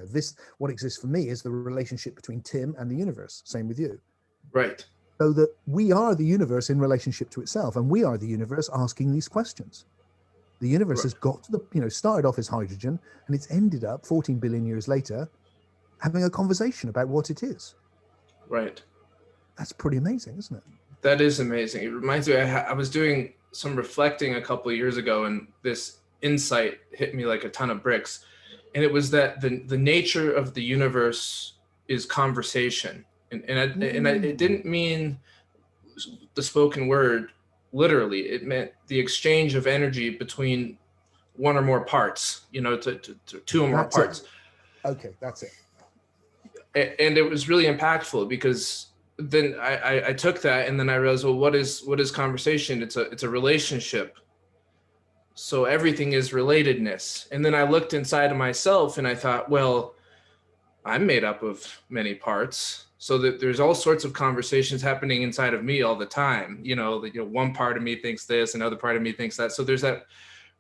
What exists for me is the relationship between Tim and the universe. Same with you. Right. So that we are the universe in relationship to itself, and we are the universe asking these questions. The universe has got to started off as hydrogen, and it's ended up 14 billion years later having a conversation about what it is. Right. That's pretty amazing, isn't it? That is amazing. It reminds me, I was doing some reflecting a couple of years ago, and this insight hit me like a ton of bricks. And it was that the nature of the universe is conversation. And it didn't mean the spoken word literally. It meant the exchange of energy between one or more parts, to two or more parts. Okay, that's it. And it was really impactful because then I took that and then I realized, well, what is conversation? It's a relationship. So everything is relatedness. And then I looked inside of myself and I thought, well, I'm made up of many parts. So that there's all sorts of conversations happening inside of me all the time. One part of me thinks this, another part of me thinks that. So there's that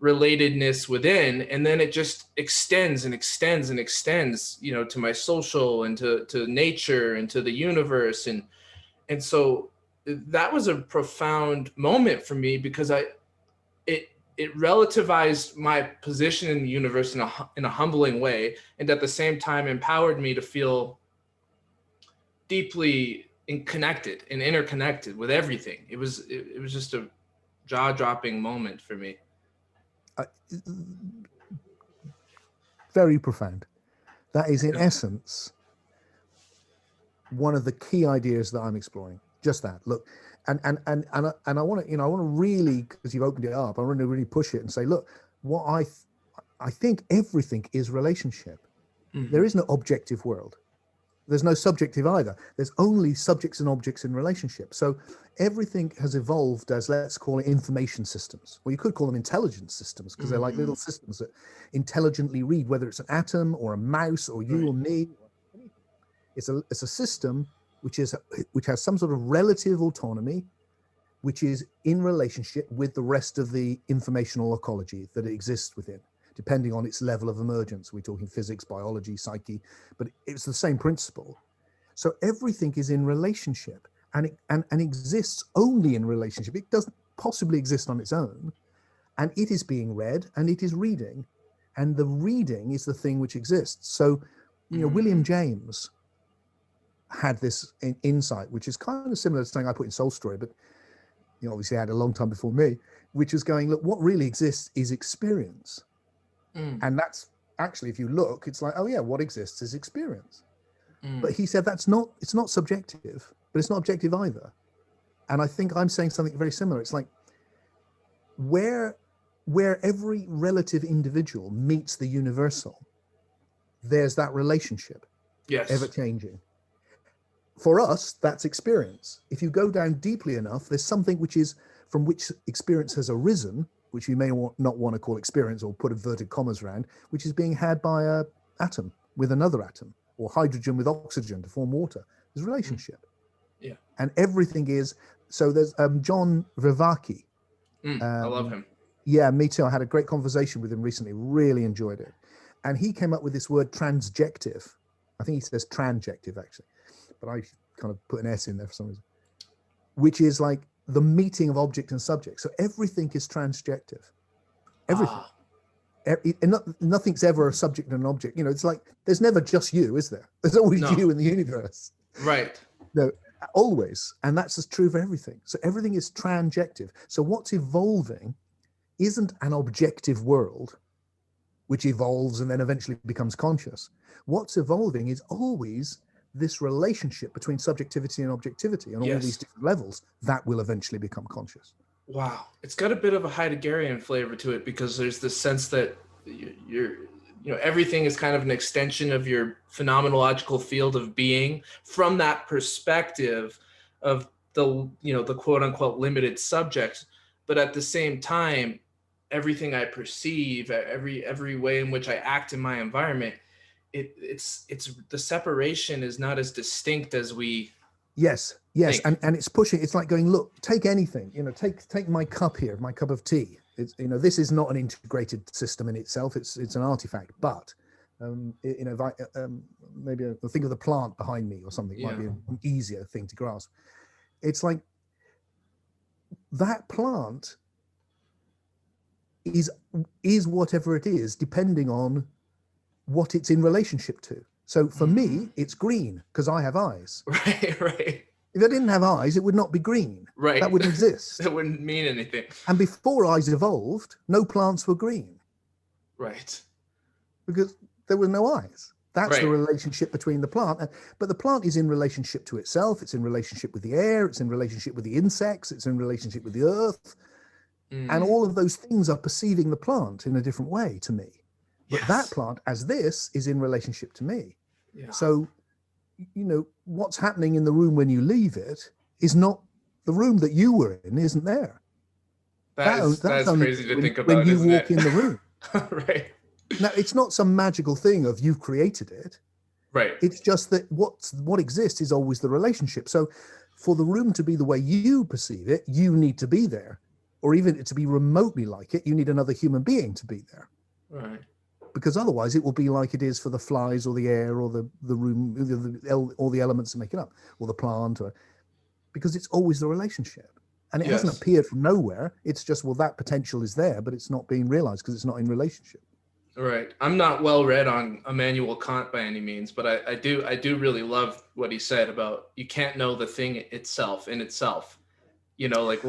relatedness within, and then it just extends and extends and extends, to my social and to nature and to the universe. And so that was a profound moment for me because it relativized my position in the universe in a humbling way, and at the same time empowered me to feel deeply connected and interconnected with everything. It was just a jaw-dropping moment for me. Very profound. That is in essence one of the key ideas that I'm exploring. Just that. Look, and I want to really, because you've opened it up, I want to really push it and say, look, what I think everything is relationship. Mm-hmm. There is no objective world. There's no subjective either. There's only subjects and objects in relationship. So everything has evolved as, let's call it, information systems. Well, you could call them intelligence systems because they're like little systems that intelligently read, whether it's an atom or a mouse or you or me. It's a system which has some sort of relative autonomy, which is in relationship with the rest of the informational ecology that it exists within, depending on its level of emergence. We're talking physics, biology, psyche, but it's the same principle. So everything is in relationship and exists only in relationship. It doesn't possibly exist on its own. And it is being read and it is reading. And the reading is the thing which exists. So, William James had this insight, which is kind of similar to something I put in Soul Story, but obviously had a long time before me, which is going, look, what really exists is experience. And that's actually, if you look, it's like, oh yeah, what exists is experience. But he said it's not subjective, but it's not objective either. And I think I'm saying something very similar. It's like where every relative individual meets the universal, there's that relationship, ever changing. For us, that's experience. If you go down deeply enough, there's something from which experience has arisen, which you may not want to call experience or put inverted commas around, which is being had by an atom with another atom, or hydrogen with oxygen to form water. There's a relationship. Yeah. And everything is, so there's John Vervaeke. I love him. Yeah, me too. I had a great conversation with him recently, really enjoyed it. And he came up with this word transjective. I think he says transjective actually, but I kind of put an S in there for some reason, which is like the meeting of object and subject. So everything is transjective. Everything. Nothing's ever a subject and an object. It's like there's never just you, is there? There's always you in the universe. Right. No, always. And that's as true for everything. So everything is transjective. So what's evolving isn't an objective world, which evolves and then eventually becomes conscious. What's evolving is always this relationship between subjectivity and objectivity on all these different levels that will eventually become conscious. Wow. It's got a bit of a Heideggerian flavor to it, because there's this sense that everything is kind of an extension of your phenomenological field of being from that perspective of the quote unquote limited subject. But at the same time, everything I perceive, every way in which I act in my environment, it's the separation is not as distinct as we Yes, and it's pushing. It's like going, look, take anything, take my cup here, my cup of tea. It's this is not an integrated system in itself. It's an artifact, but if I maybe think of the plant behind me or something, might be an easier thing to grasp. It's like that plant is whatever it is, depending on what it's in relationship to. So for me, it's green because I have eyes. Right. If I didn't have eyes, it would not be green. Right. That wouldn't exist. That wouldn't mean anything. And before eyes evolved, no plants were green. Right. Because there were no eyes. That's right. The relationship between the plant. But the plant is in relationship to itself. It's in relationship with the air. It's in relationship with the insects. It's in relationship with the earth. And all of those things are perceiving the plant in a different way to me. But that plant, as this, is in relationship to me. Yeah. So, what's happening in the room when you leave it is not the room that you were in, isn't there? That's crazy to think about, when you walk in the room. Right. Now, it's not some magical thing of you've created it. Right. It's just that what exists is always the relationship. So for the room to be the way you perceive it, you need to be there. Or even to be remotely like it, you need another human being to be there. Right. Because otherwise it will be like it is for the flies or the air or the room, all the elements that make it up, or the plant, because it's always the relationship. And it hasn't appeared from nowhere. It's just, that potential is there, but it's not being realized because it's not in relationship. Right. I'm not well read on Immanuel Kant by any means, but I do really love what he said about you can't know the thing itself in itself. Like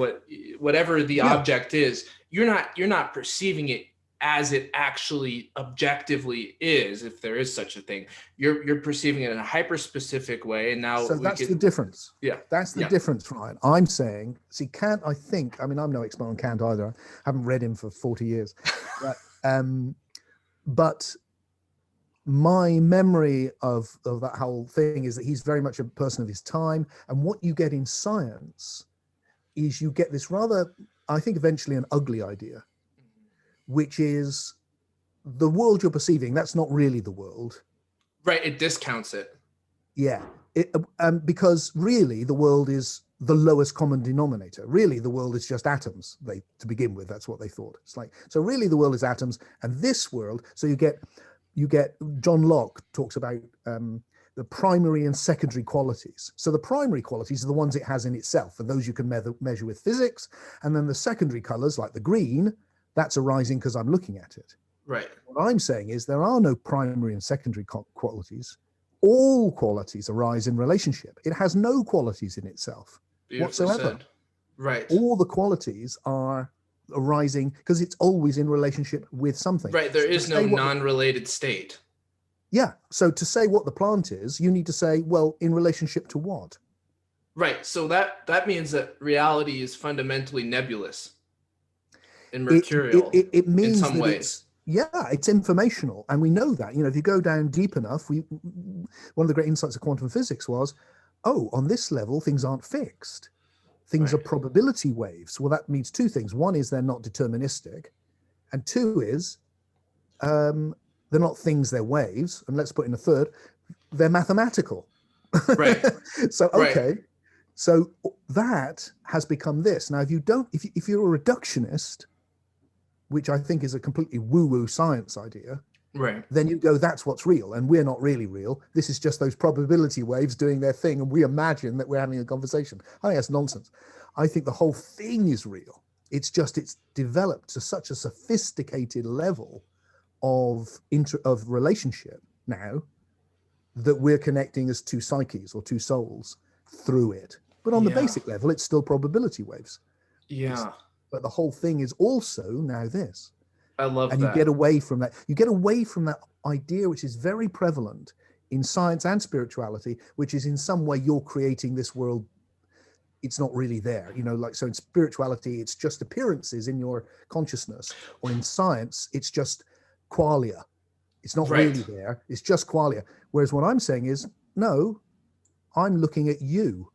whatever the object is, you're not perceiving it as it actually objectively is, if there is such a thing. You're perceiving it in a hyper-specific way, and now that's the difference. Yeah, that's the difference, Ryan. I'm saying, Kant, I'm no expert on Kant either. I haven't read him for 40 years. But my memory of that whole thing is that he's very much a person of his time. And what you get in science is you get this rather, I think eventually an ugly idea, which is the world you're perceiving, that's not really the world. Right, it discounts it. Yeah, because really the world is the lowest common denominator. Really, the world is just atoms. To begin with, that's what they thought. It's like, so really the world is atoms, and this world, so you get John Locke talks about the primary and secondary qualities. So the primary qualities are the ones it has in itself, and those you can measure with physics. And then the secondary colors, like the green, that's arising because I'm looking at it. Right. What I'm saying is there are no primary and secondary qualities. All qualities arise in relationship. It has no qualities in itself Beautifully whatsoever. said. Right. All the qualities are arising because it's always in relationship with something. Right. There So is no non-related state. Yeah. So to say what the plant is, you need to say, well, in relationship to what? Right. So that means that reality is fundamentally nebulous and mercurial It means in some that ways. it's informational. And we know that, if you go down deep enough, one of the great insights of quantum physics was, on this level, things aren't fixed. Things are probability waves. Well, that means two things. One is they're not deterministic. And two is they're not things, they're waves. And let's put in a third, they're mathematical. Right. So, okay. So that has become this. Now, if you're a reductionist, which I think is a completely woo-woo science idea, right, then you go, that's what's real. And we're not really real. This is just those probability waves doing their thing. And we imagine that we're having a conversation. I think that's nonsense. I think the whole thing is real. It's developed to such a sophisticated level of relationship now that we're connecting as two psyches or two souls through it. But on the basic level, it's still probability waves. Yeah. But the whole thing is also now this. I love that. And you get away from that. You get away from that idea, which is very prevalent in science and spirituality, which is in some way you're creating this world. It's not really there. So in spirituality, it's just appearances in your consciousness. Or in science, it's just qualia. It's not really there. It's just qualia. Whereas what I'm saying is, no, I'm looking at you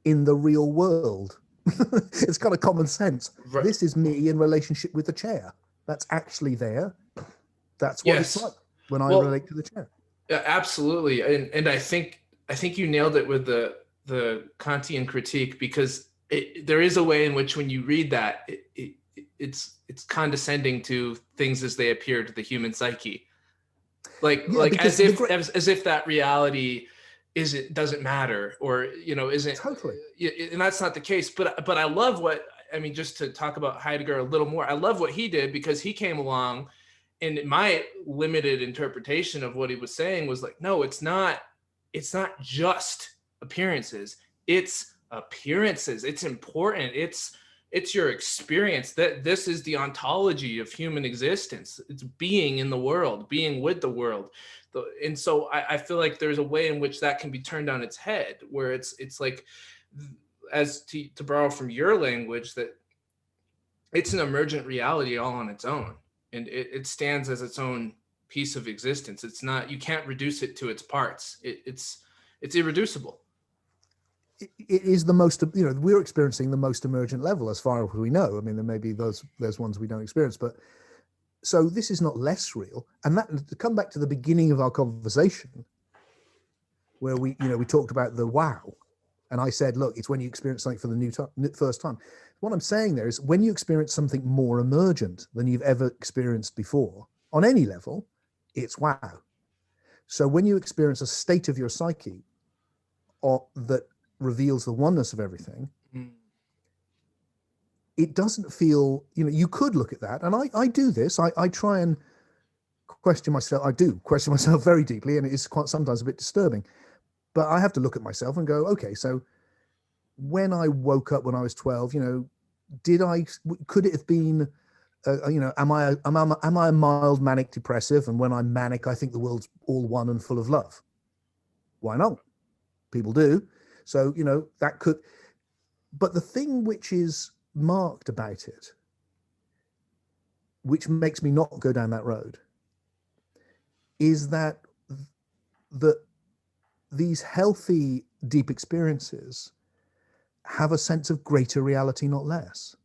in the real world. It's kind of common sense. Right. This is me in relationship with the chair. That's actually there. That's what it's like when I relate to the chair. Yeah, absolutely. And I think you nailed it with the Kantian critique, because there is a way in which when you read that, it's condescending to things as they appear to the human psyche. As if that reality doesn't matter, or isn't totally. And that's not the case. But I love just to talk about Heidegger a little more, I love what he did, because he came along, and my limited interpretation of what he was saying was like, no, it's not just appearances. It's appearances. It's important. It's your experience. That this is the ontology of human existence. It's being in the world, being with the world. And so I feel like there's a way in which that can be turned on its head, where it's like, as to borrow from your language, that it's an emergent reality all on its own, and it stands as its own piece of existence. It's not, you can't reduce it to its parts. It's irreducible. It is the most, we're experiencing the most emergent level as far as we know. I mean, there may be there's ones we don't experience, but so this is not less real. And that, to come back to the beginning of our conversation, where we talked about the wow, and I said, look, it's when you experience something for the first time. What I'm saying there is, when you experience something more emergent than you've ever experienced before on any level, it's wow. So when you experience a state of your psyche that reveals the oneness of everything, it doesn't feel, you could look at that. And I do this. I try and question myself. I do question myself very deeply, and it is quite sometimes a bit disturbing. But I have to look at myself and go, okay, so when I woke up when I was 12, could it have been, am I a mild manic depressive? And when I'm manic, I think the world's all one and full of love. Why not? People do. So, that could, but the thing which is marked about it, which makes me not go down that road, is that these healthy, deep experiences have a sense of greater reality, not less.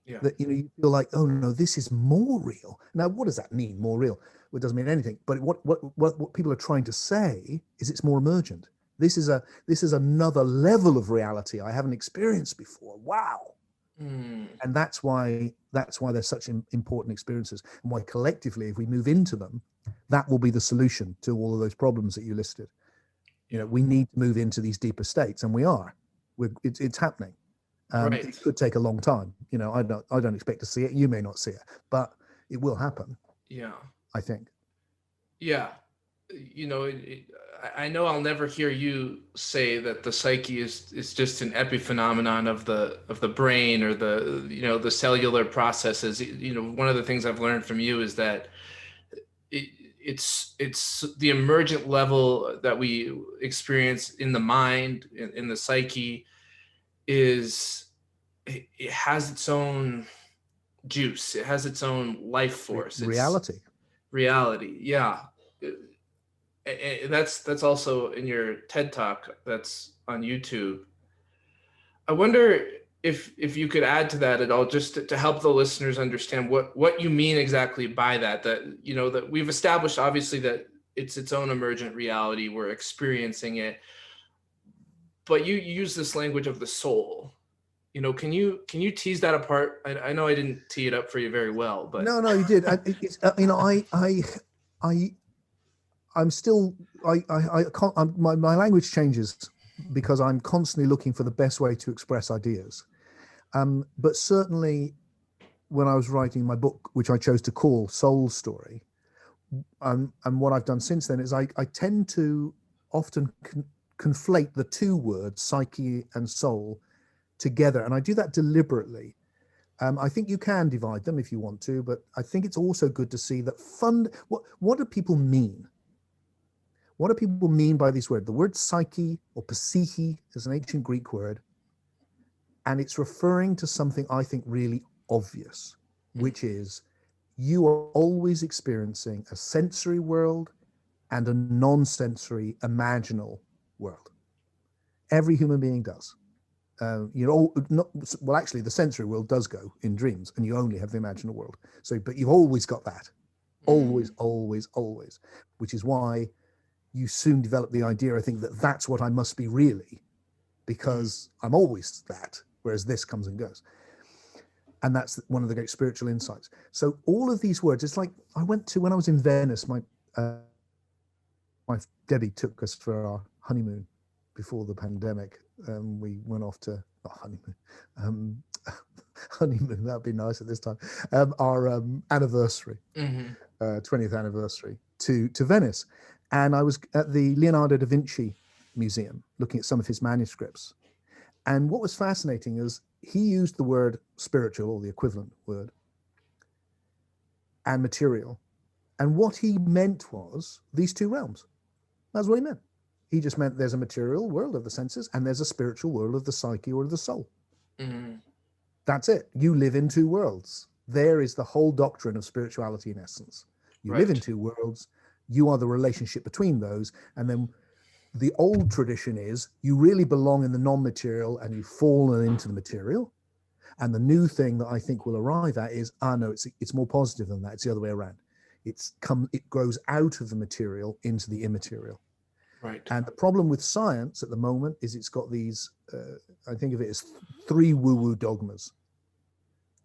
Yeah. That, you feel like, oh no, this is more real. Now, what does that mean, more real? Well, it doesn't mean anything. But what people are trying to say is it's more emergent. This is another level of reality I haven't experienced before. Wow. And that's why they're such important experiences, and why collectively, if we move into them, that will be the solution to all of those problems that you listed. We need to move into these deeper states, and we are. It's happening. Right. It could take a long time. I don't expect to see it. You may not see it, but it will happen. Yeah, I think. Yeah, I know I'll never hear you say that the psyche is just an epiphenomenon of the brain or the cellular processes. One of the things I've learned from you is that it, it's the emergent level that we experience in the mind, in the psyche, it has its own juice. It has its own life force. It's Reality. reality. Yeah. That's also in your TED Talk that's on YouTube. I wonder if you could add to that at all, just to help the listeners understand what you mean exactly by that. That we've established obviously that it's its own emergent reality. We're experiencing it, but you use this language of the soul. Can you tease that apart? I know I didn't tee it up for you very well, but No, you did. I'm still, I can't, my language changes because I'm constantly looking for the best way to express ideas. But certainly when I was writing my book, which I chose to call Soul Story, and what I've done since then is I tend to often conflate the two words, psyche and soul, together. And I do that deliberately. I think you can divide them if you want to, but I think it's also good to see that what do people mean? What do people mean by these words? The word psyche or psyche is an ancient Greek word, and it's referring to something I think really obvious, which is you are always experiencing a sensory world and a non-sensory imaginal world. Every human being does. Actually, the sensory world does go in dreams, and you only have the imaginal world. But you've always got that, always, which is why you soon develop the idea, I think, that that's what I must be really, because I'm always that, whereas this comes and goes. And that's one of the great spiritual insights. So all of these words, it's like when I was in Venice, my wife Debbie took us for our honeymoon before the pandemic. We went off to honeymoon, that'd be nice at this time. Our anniversary, 20th anniversary to Venice. And I was at the Leonardo Da Vinci Museum looking at some of his manuscripts. And what was fascinating is he used the word spiritual, or the equivalent word, and material. And what he meant was these two realms. That's what he meant. He just meant there's a material world of the senses and there's a spiritual world of the psyche or of the soul. That's it. You live in two worlds. There is the whole doctrine of spirituality in essence. You live in two worlds. You are the relationship between those. And then the old tradition is you really belong in the non-material and you've fallen into the material. And the new thing that I think will arrive at is, no, it's more positive than that. It's the other way around. It grows out of the material into the immaterial. Right. And the problem with science at the moment is it's got these, I think of it as three woo-woo dogmas: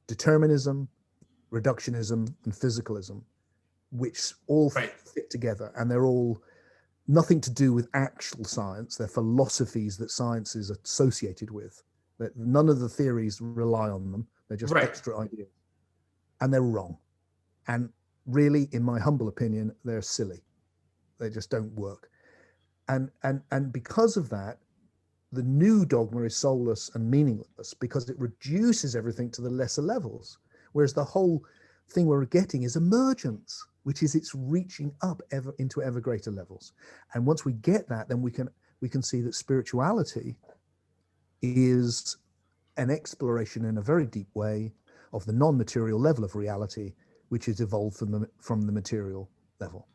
determinism, reductionism, and physicalism, which all fit together. And they're all nothing to do with actual science. They're philosophies that science is associated with. That none of the theories rely on them. They're just extra ideas. And they're wrong. And really, in my humble opinion, they're silly. They just don't work. And because of that, the new dogma is soulless and meaningless because it reduces everything to the lesser levels. Whereas the whole thing we're getting is emergence, which is it's reaching up into ever greater levels. And once we get that, then we can see that spirituality is an exploration in a very deep way of the non-material level of reality, which is evolved from the material level.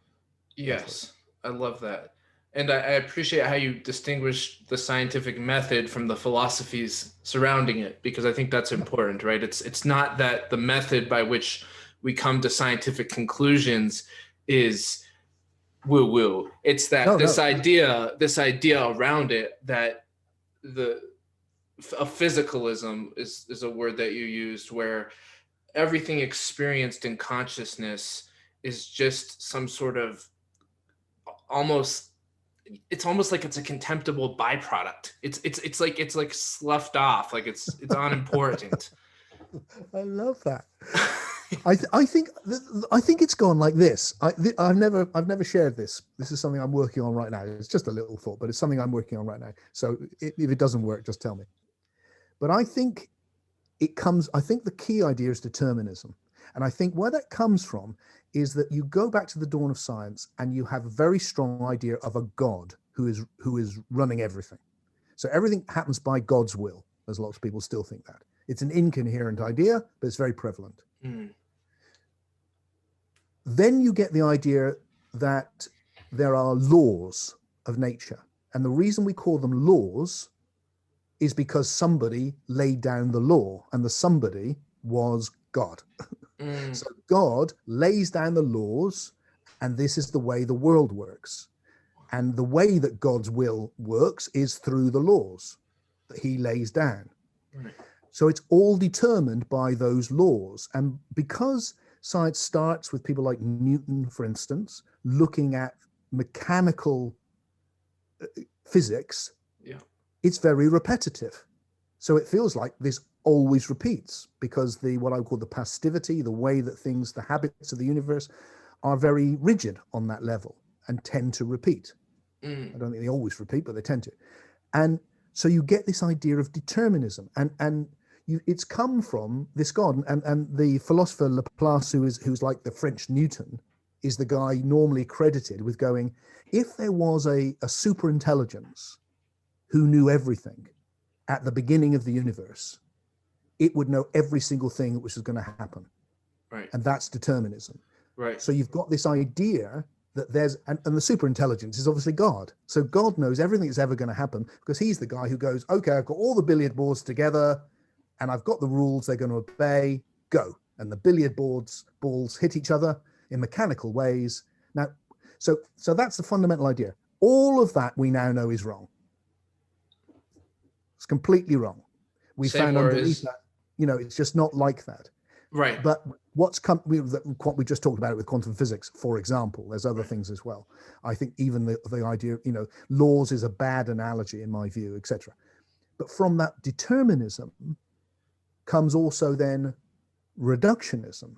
Yes, I love that. And I appreciate how you distinguish the scientific method from the philosophies surrounding it, because I think that's important, right? It's not that the method by which we come to scientific conclusions is woo-woo. It's that this idea around it, that a physicalism is a word that you used, where everything experienced in consciousness is just some sort of it's almost like it's a contemptible byproduct. It's like sloughed off, like it's unimportant. I love that. I think it's gone like this. I've never shared this. This is something I'm working on right now. It's just a little thought, but it's something I'm working on right now. So if it doesn't work, just tell me. But I think I think the key idea is determinism. And I think where that comes from is that you go back to the dawn of science and you have a very strong idea of a God who is running everything. So everything happens by God's will, as lots of people still think that. It's an incoherent idea, but it's very prevalent. Mm. Then you get the idea that there are laws of nature. And the reason we call them laws is because somebody laid down the law, and the somebody was God. Mm. So God lays down the laws, and this is the way the world works. And the way that God's will works is through the laws that he lays down. Right. So it's all determined by those laws. And because science starts with people like Newton, for instance, looking at mechanical physics, yeah, it's very repetitive. So it feels like this always repeats because what I call the passivity, the way that things, the habits of the universe are very rigid on that level and tend to repeat. Mm. I don't think they always repeat, but they tend to. And so you get this idea of determinism, and it's come from this God. And the philosopher Laplace, who's like the French Newton, is the guy normally credited with going, if there was a super intelligence who knew everything at the beginning of the universe, it would know every single thing which was going to happen. Right. And that's determinism. Right. So you've got this idea that there's, and the super intelligence is obviously God. So God knows everything that's ever going to happen because he's the guy who goes, okay, I've got all the billiard balls together and I've got the rules they're going to obey, go. And the billiard balls hit each other in mechanical ways. Now, so that's the fundamental idea. All of that we now know is wrong. It's completely wrong. We found underneath that, it's just not like that. Right. But what we just talked about it with quantum physics, for example. There's other things as well. I think even the idea, laws is a bad analogy in my view, etc. But from that determinism comes also then reductionism,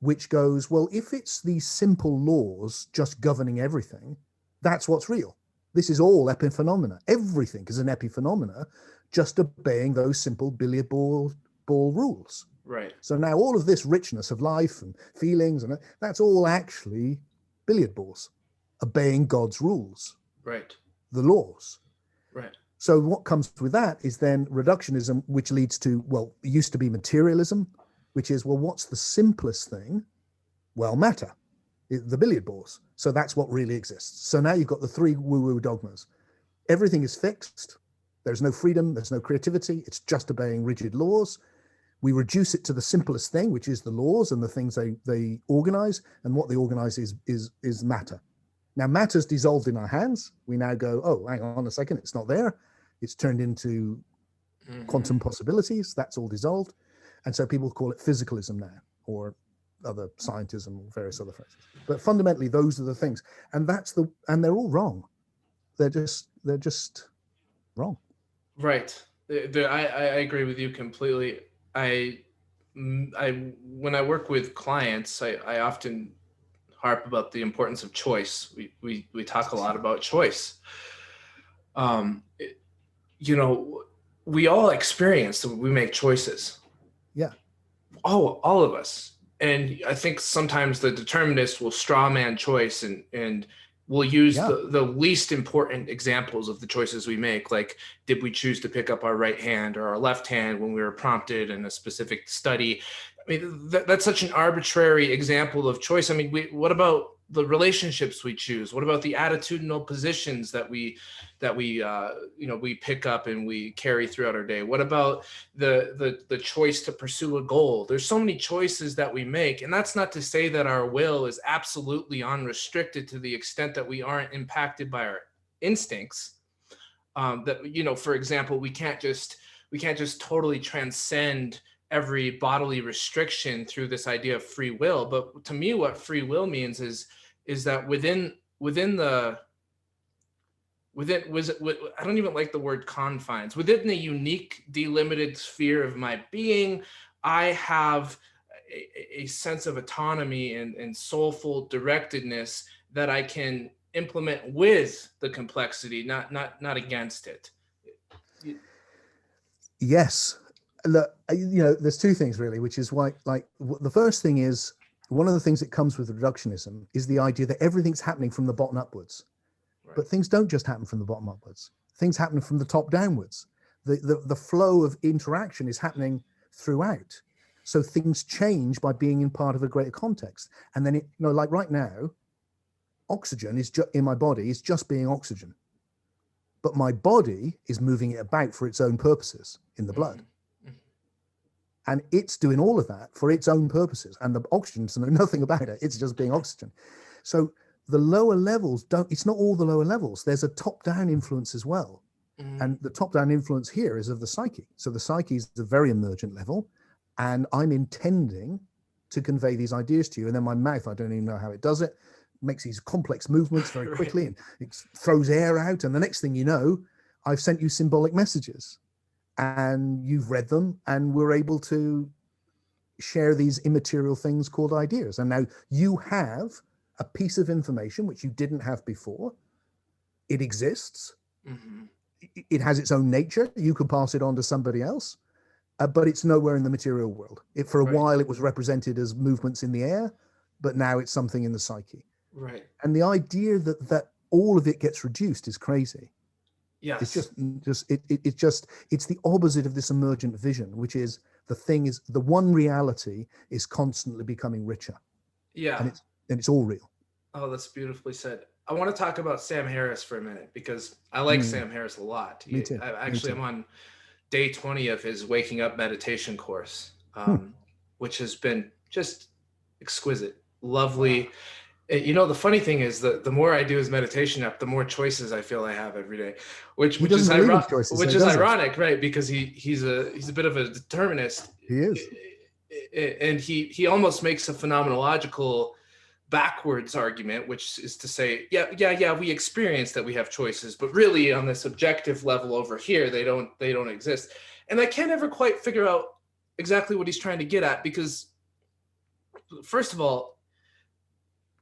which goes, well, if it's these simple laws just governing everything, that's what's real. This is all epiphenomena. Everything is an epiphenomena, just obeying those simple billiard ball rules. Right. So now all of this richness of life and feelings, and that's all actually billiard balls, obeying God's rules. Right. The laws. Right. So what comes with that is then reductionism, which leads to, well, it used to be materialism, which is, well, what's the simplest thing? Well, matter, the billiard balls. So that's what really exists. So now you've got the three woo-woo dogmas. Everything is fixed. There's no freedom. There's no creativity. It's just obeying rigid laws. We reduce it to the simplest thing, which is the laws and the things they organize. And what they organize is matter. Now, matter's dissolved in our hands. We now go, oh, hang on a second, it's not there. It's turned into quantum possibilities. That's all dissolved. And so people call it physicalism now, or other scientism, or various other phrases. But fundamentally, those are the things. And and they're all wrong. They're just wrong. Right. I agree with you completely. When I work with clients, I often harp about the importance of choice. We talk a lot about choice. We all experience that we make choices. Yeah. All of us. And I think sometimes the determinist will straw man choice and we'll use the least important examples of the choices we make. Like, did we choose to pick up our right hand or our left hand when we were prompted in a specific study? I mean, that's such an arbitrary example of choice. I mean, what about the relationships we choose? What about the attitudinal positions that we pick up and we carry throughout our day? What about the choice to pursue a goal? There's so many choices that we make, and that's not to say that our will is absolutely unrestricted to the extent that we aren't impacted by our instincts. For example, we can't just totally transcend every bodily restriction through this idea of free will. But to me, what free will means is that within I don't even like the word confines, within the unique delimited sphere of my being, I have a sense of autonomy and soulful directedness that I can implement with the complexity, not against it. Yes. Look, there's two things really, which is why, the first thing is, one of the things that comes with reductionism is the idea that everything's happening from the bottom upwards. Right. But things don't just happen from the bottom upwards. Things happen from the top downwards. The flow of interaction is happening throughout. So things change by being in part of a greater context. And then, like right now, oxygen is in my body is just being oxygen. But my body is moving it about for its own purposes in the blood. And it's doing all of that for its own purposes. And the oxygens know nothing about it. It's just being oxygen. So the lower levels it's not all the lower levels. There's a top-down influence as well. And the top-down influence here is of the psyche. So the psyche is a very emergent level. And I'm intending to convey these ideas to you. And then my mouth, I don't even know how it does it, makes these complex movements very quickly and it throws air out. And the next thing you know, I've sent you symbolic messages and you've read them and we're able to share these immaterial things called ideas. And now you have a piece of information which you didn't have before. It exists. It has its own nature. You can pass it on to somebody else, but it's nowhere in the material world. For a while, it was represented as movements in the air, but now it's something in the psyche. Right. And the idea that all of it gets reduced is crazy. Yes. It's the opposite of this emergent vision, which is the one reality is constantly becoming richer. Yeah. And it's all real. Oh, that's beautifully said. I want to talk about Sam Harris for a minute because I like Sam Harris a lot. Me too. I'm on day 20 of his waking up meditation course, which has been just exquisite, lovely. Wow. The funny thing is that the more I do his meditation app, the more choices I feel I have every day, which is ironic, right? Because he's a bit of a determinist. He is, and he almost makes a phenomenological backwards argument, which is to say, we experience that we have choices, but really on this objective level over here, they don't exist. And I can't ever quite figure out exactly what he's trying to get at, because first of all,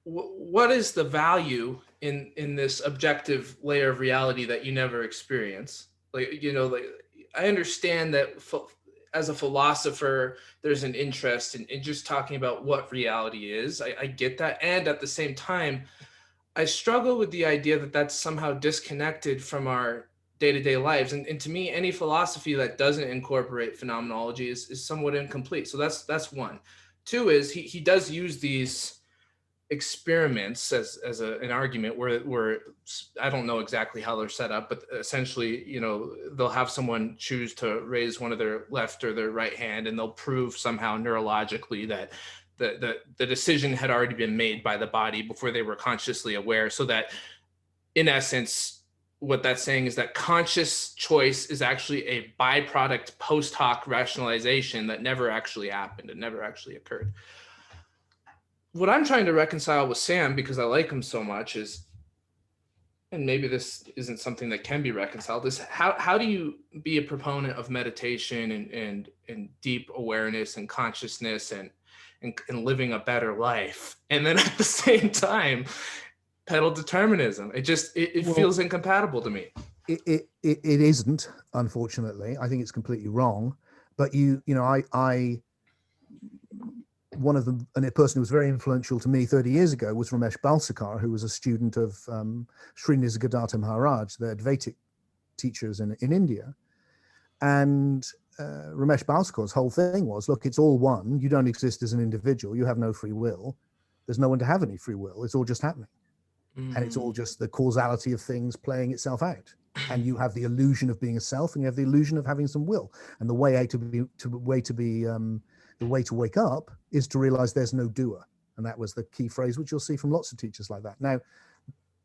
what is the value in this objective layer of reality that you never experience? I understand that as a philosopher, there's an interest in just talking about what reality is. I get that. And at the same time, I struggle with the idea that that's somehow disconnected from our day-to-day lives. And to me, any philosophy that doesn't incorporate phenomenology is somewhat incomplete. So that's one. Two is he does use these experiments as an argument where I don't know exactly how they're set up, but essentially, they'll have someone choose to raise one of their left or their right hand, and they'll prove somehow neurologically that the decision had already been made by the body before they were consciously aware. So that in essence, what that's saying is that conscious choice is actually a byproduct post hoc rationalization that never actually happened. It never actually occurred. What I'm trying to reconcile with Sam, because I like him so much, is, and maybe this isn't something that can be reconciled, is how do you be a proponent of meditation and deep awareness and consciousness and living a better life, and then at the same time peddle determinism? It feels incompatible to me. It isn't, unfortunately. I think it's completely wrong. But I one of them, and a person who was very influential to me 30 years ago was Ramesh Balsekar, who was a student of Sri Nisargadatta Maharaj, the Advaitic teachers in India. And Ramesh Balsekar's whole thing was, look, it's all one. You don't exist as an individual. You have no free will. There's no one to have any free will. It's all just happening. And it's all just the causality of things playing itself out. And you have the illusion of being a self, and you have the illusion of having some will. And the way the way to wake up is to realize there's no doer. And that was the key phrase, which you'll see from lots of teachers like that. Now,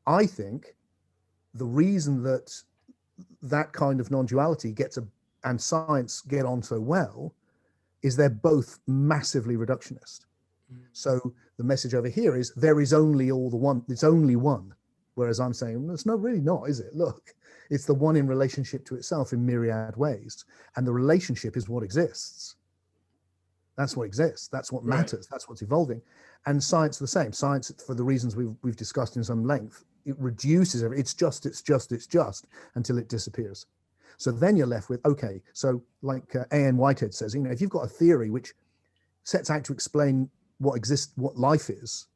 I think the reason that kind of non-duality and science get on so well is they're both massively reductionist. So the message over here is there is only it's only one. Whereas I'm saying, it's really not, is it? Look, it's the one in relationship to itself in myriad ways. And the relationship is what exists. That's what exists. That's what Right. matters. That's what's evolving. And science the same. Science, for the reasons we've discussed in some length, it reduces everything. It's just until it disappears. So then you're left with, okay, so like A.N. Whitehead says, if you've got a theory which sets out to explain what exists, what life is,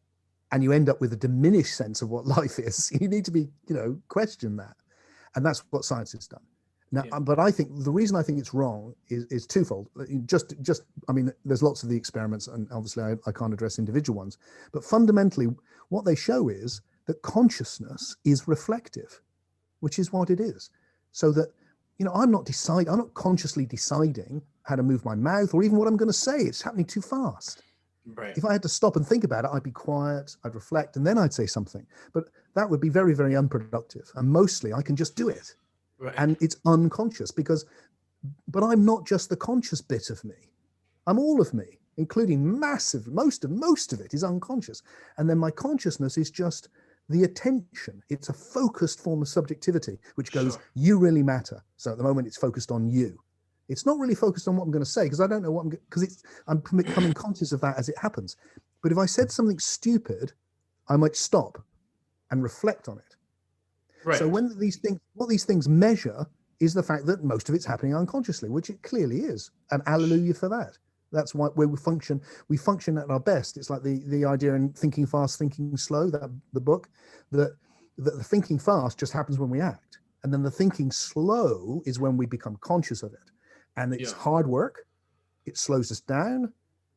and you end up with a diminished sense of what life is, you need to be, question that. And that's what science has done. Now, but I think the reason I think it's wrong is twofold. There's lots of the experiments, and obviously I can't address individual ones, but fundamentally what they show is that consciousness is reflective, which is what it is. So that, I'm not consciously deciding how to move my mouth or even what I'm going to say. It's happening too fast. Right. If I had to stop and think about it, I'd be quiet, I'd reflect, and then I'd say something. But that would be very, very unproductive. And mostly I can just do it. Right. And it's unconscious but I'm not just the conscious bit of me. I'm all of me, including most of it is unconscious. And then my consciousness is just the attention. It's a focused form of subjectivity, which goes, Sure. You really matter. So at the moment it's focused on you. It's not really focused on what I'm going to say, because I don't know I'm becoming conscious of that as it happens. But if I said something stupid, I might stop and reflect on it. Right. So what these things measure is the fact that most of it's happening unconsciously, which it clearly is. And hallelujah for that. That's why where we function at our best. It's like the idea in Thinking Fast, Thinking Slow, the book, that the thinking fast just happens when we act. And then the thinking slow is when we become conscious of it. And it's hard work. It slows us down.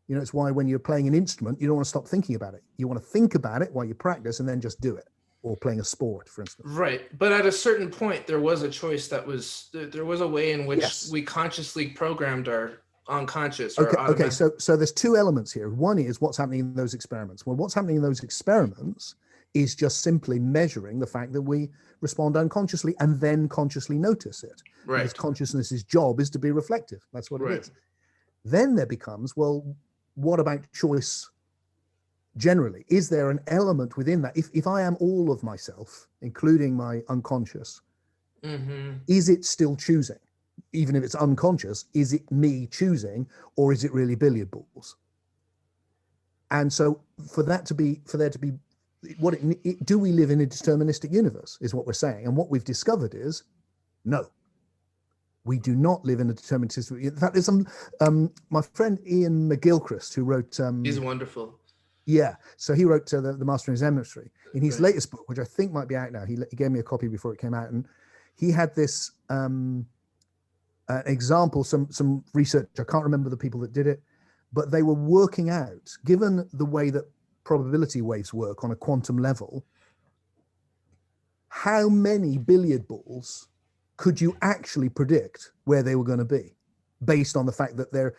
It's why when you're playing an instrument, you don't want to stop thinking about it. You want to think about it while you practice and then just do it. Or playing a sport, for instance. Right. But at a certain point, there was a choice there was a way in which we consciously programmed our unconscious or Okay. So there's two elements here. One is what's happening in those experiments. Well, what's happening in those experiments is just simply measuring the fact that we respond unconsciously and then consciously notice it. Right. Because consciousness's job is to be reflective. That's what it is. Then there becomes, well, what about choice generally? Is there an element within that? If I am all of myself, including my unconscious, is it still choosing? Even if it's unconscious, is it me choosing, or is it really billiard balls? And so for there to be, do we live in a deterministic universe is what we're saying. And what we've discovered is, no, we do not live in a deterministic. In fact, there's my friend Ian McGilchrist, who wrote. He's wonderful. Yeah, so he wrote the Master and His Emissary. In his latest book, which I think might be out now, he gave me a copy before it came out, and he had this example, some research. I can't remember the people that did it, but they were working out, given the way that probability waves work on a quantum level, how many billiard balls could you actually predict where they were going to be, based on the fact that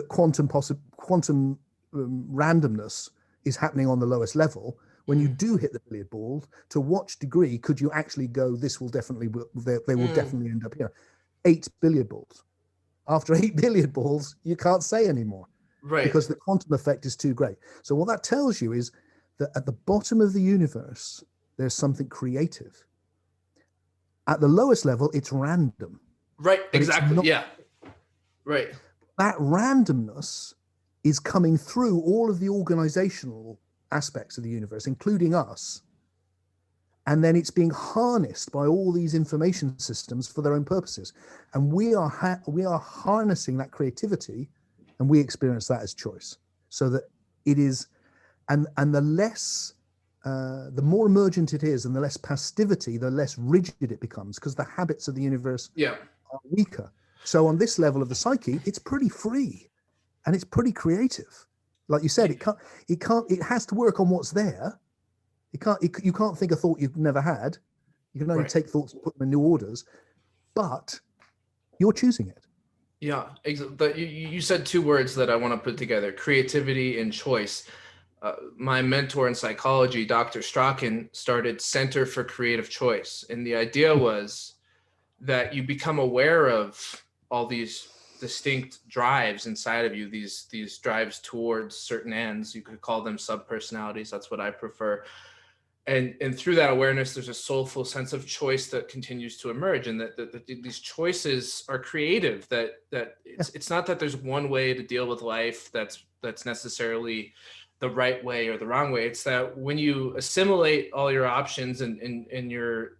quantum randomness is happening on the lowest level. When you do hit the billiard ball, to what degree could you actually go, this will definitely, they will definitely end up here? 8 billiard balls. After 8 billiard balls, you can't say anymore. Right. Because the quantum effect is too great. So what that tells you is that at the bottom of the universe, there's something creative. At the lowest level, it's random. Right, exactly. Yeah. Right. That randomness is coming through all of the organizational aspects of the universe, including us. And then it's being harnessed by all these information systems for their own purposes. And we are harnessing that creativity, and we experience that as choice. So that it is, and the less, the more emergent it is, and the less passivity, the less rigid it becomes, because the habits of the universe are weaker. So on this level of the psyche, it's pretty free. And it's pretty creative. Like you said, it has to work on what's there. You can't think a thought you've never had. You can only take thoughts and put them in new orders, but you're choosing it. Yeah, you said two words that I want to put together: creativity and choice. My mentor in psychology, Dr. Strachan, started Center for Creative Choice. And the idea was that you become aware of all these distinct drives inside of you, these drives towards certain ends. You could call them subpersonalities. That's what I prefer. and through that awareness, there's a soulful sense of choice that continues to emerge, and that these choices are creative. That it's not that there's one way to deal with life that's necessarily the right way or the wrong way. It's that when you assimilate all your options and your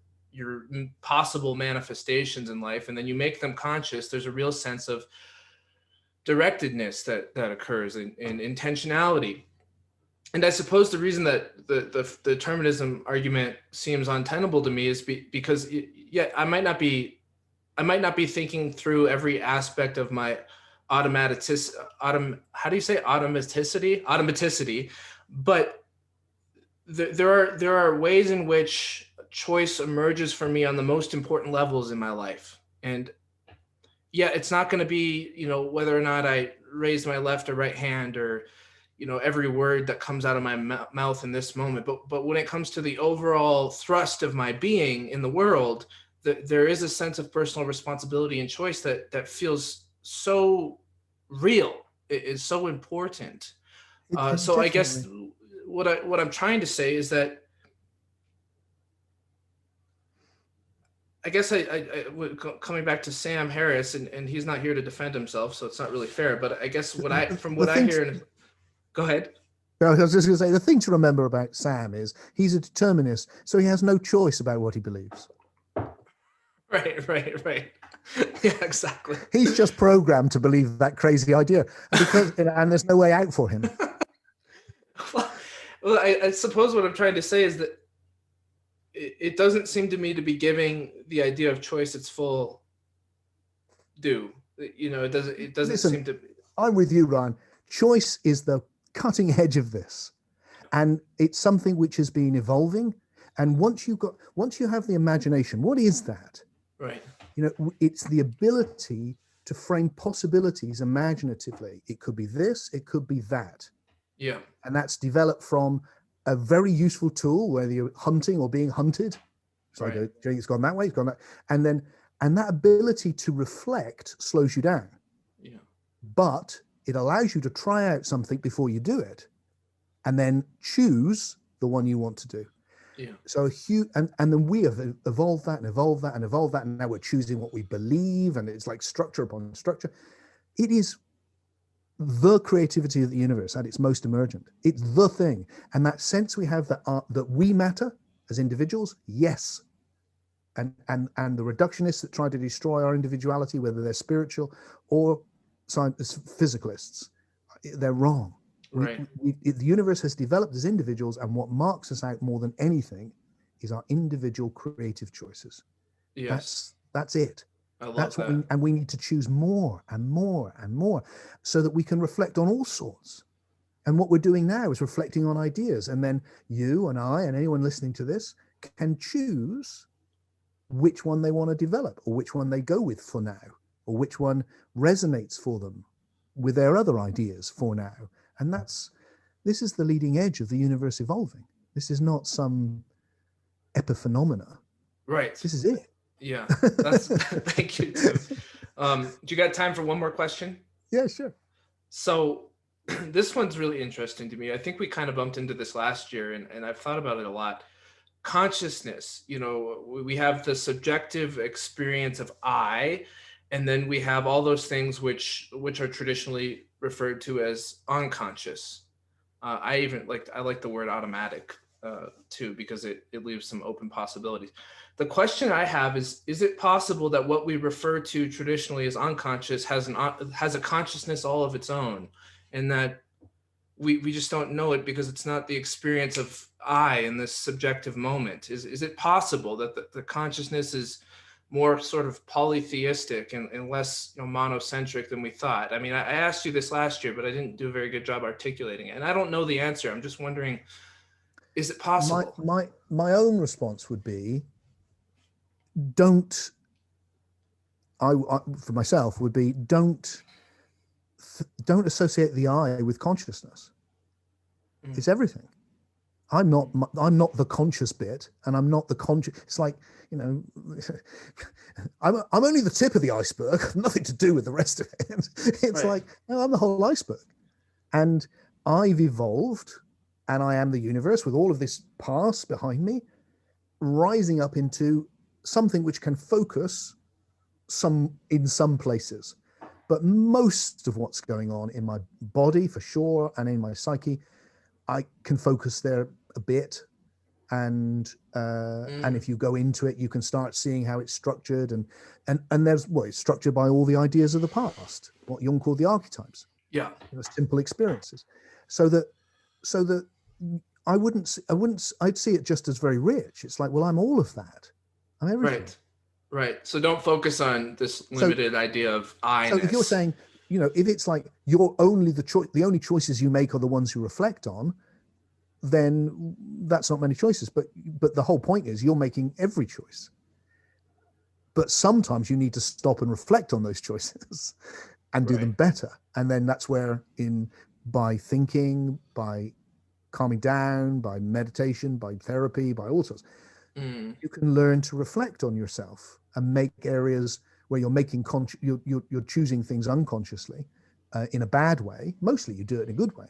possible manifestations in life, and then you make them conscious, there's a real sense of directedness that occurs, and intentionality. And I suppose the reason that the determinism argument seems untenable to me is because I might not be thinking through every aspect of my automaticity, but there are ways in which choice emerges for me on the most important levels in my life. And it's not going to be, whether or not I raise my left or right hand, or every word that comes out of my mouth in this moment. But when it comes to the overall thrust of my being in the world, there is a sense of personal responsibility and choice that feels so real. It is so important. So I guess what I'm trying to say is that I guess coming back to Sam Harris, and he's not here to defend himself, so it's not really fair. But I guess go ahead. I was just going to say, the thing to remember about Sam is he's a determinist, so he has no choice about what he believes. Right. Yeah, exactly. He's just programmed to believe that crazy idea, and there's no way out for him. Well, I suppose what I'm trying to say is that it doesn't seem to me to be giving the idea of choice its full due. It doesn't seem to be. I'm with you, Ryan. Choice is the cutting edge of this, and it's something which has been evolving. And once you have the imagination, what is that? Right. It's the ability to frame possibilities imaginatively. It could be this, it could be that. Yeah. And that's developed from a very useful tool, whether you're hunting or being hunted. So right. It's gone that way, it's gone that, and that ability to reflect slows you down. Yeah. But it allows you to try out something before you do it, and then choose the one you want to do. Yeah. So and then we have evolved that, and now we're choosing what we believe, and it's like structure upon structure. It is the creativity of the universe at its most emergent. It's the thing, and that sense we have that we matter as individuals, yes. And the reductionists that try to destroy our individuality, whether they're spiritual or physicalists, they're wrong. Right. The universe has developed as individuals, and what marks us out more than anything is our individual creative choices. Yes. That's it. I love that. And we need to choose more and more and more so that we can reflect on all sorts. And what we're doing now is reflecting on ideas. And then you and I and anyone listening to this can choose which one they want to develop, or which one they go with for now, or which one resonates for them with their other ideas for now. And this is the leading edge of the universe evolving. This is not some epiphenomena. Right. This is it. Yeah. Thank you, Tim. Do you got time for one more question? Yeah, sure. So this one's really interesting to me. I think we kind of bumped into this last year, and I've thought about it a lot. Consciousness, we have the subjective experience of I, and then we have all those things which are traditionally referred to as unconscious. I like the word automatic too, because it leaves some open possibilities. The question I have is it possible that what we refer to traditionally as unconscious has a consciousness all of its own, and that we just don't know it because it's not the experience of I in this subjective moment? Is it possible that the consciousness is more sort of polytheistic and less monocentric than we thought? I mean, I asked you this last year, but I didn't do a very good job articulating it, and I don't know the answer. I'm just wondering, is it possible? My own response would be, for myself would be, don't associate the I with consciousness. It's everything. I'm not the conscious bit, and I'm not the conscious. It's like, I'm only the tip of the iceberg, nothing to do with the rest of it. It's right. Like, no, I'm the whole iceberg, and I've evolved and I am the universe with all of this past behind me, rising up into something which can focus in some places. But most of what's going on in my body, for sure, and in my psyche, I can focus there a bit. And if you go into it, you can start seeing how it's structured, and there's it's structured by all the ideas of the past, what Jung called the archetypes. Yeah. Simple experiences. So that I'd see it just as very rich. It's like, well, I'm all of that. I'm everything. Right. So don't focus on this limited idea of I-ness. So if you're saying, if it's like you're only the only choices you make are the ones you reflect on, then that's not many choices. But the whole point is you're making every choice. But sometimes you need to stop and reflect on those choices and do them better. And then that's where by thinking, by calming down, by meditation, by therapy, by all sorts, you can learn to reflect on yourself and make areas where you're making you're choosing things unconsciously in a bad way. Mostly you do it in a good way.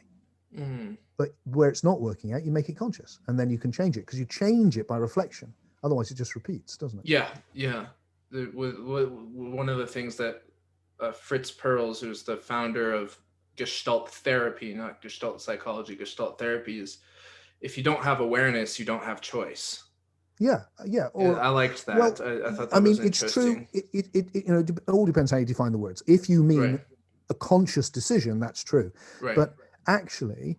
But where it's not working out, you make it conscious, and then you can change it, because you change it by reflection. Otherwise it just repeats, doesn't it? Yeah. One of the things that Fritz Perls, who's the founder of Gestalt therapy, not Gestalt psychology, Gestalt therapy, is if you don't have awareness, you don't have choice. Yeah. Or, I liked that. Well, I thought that was interesting. It's true. It all depends how you define the words. If you mean a conscious decision, that's true. Right. But actually,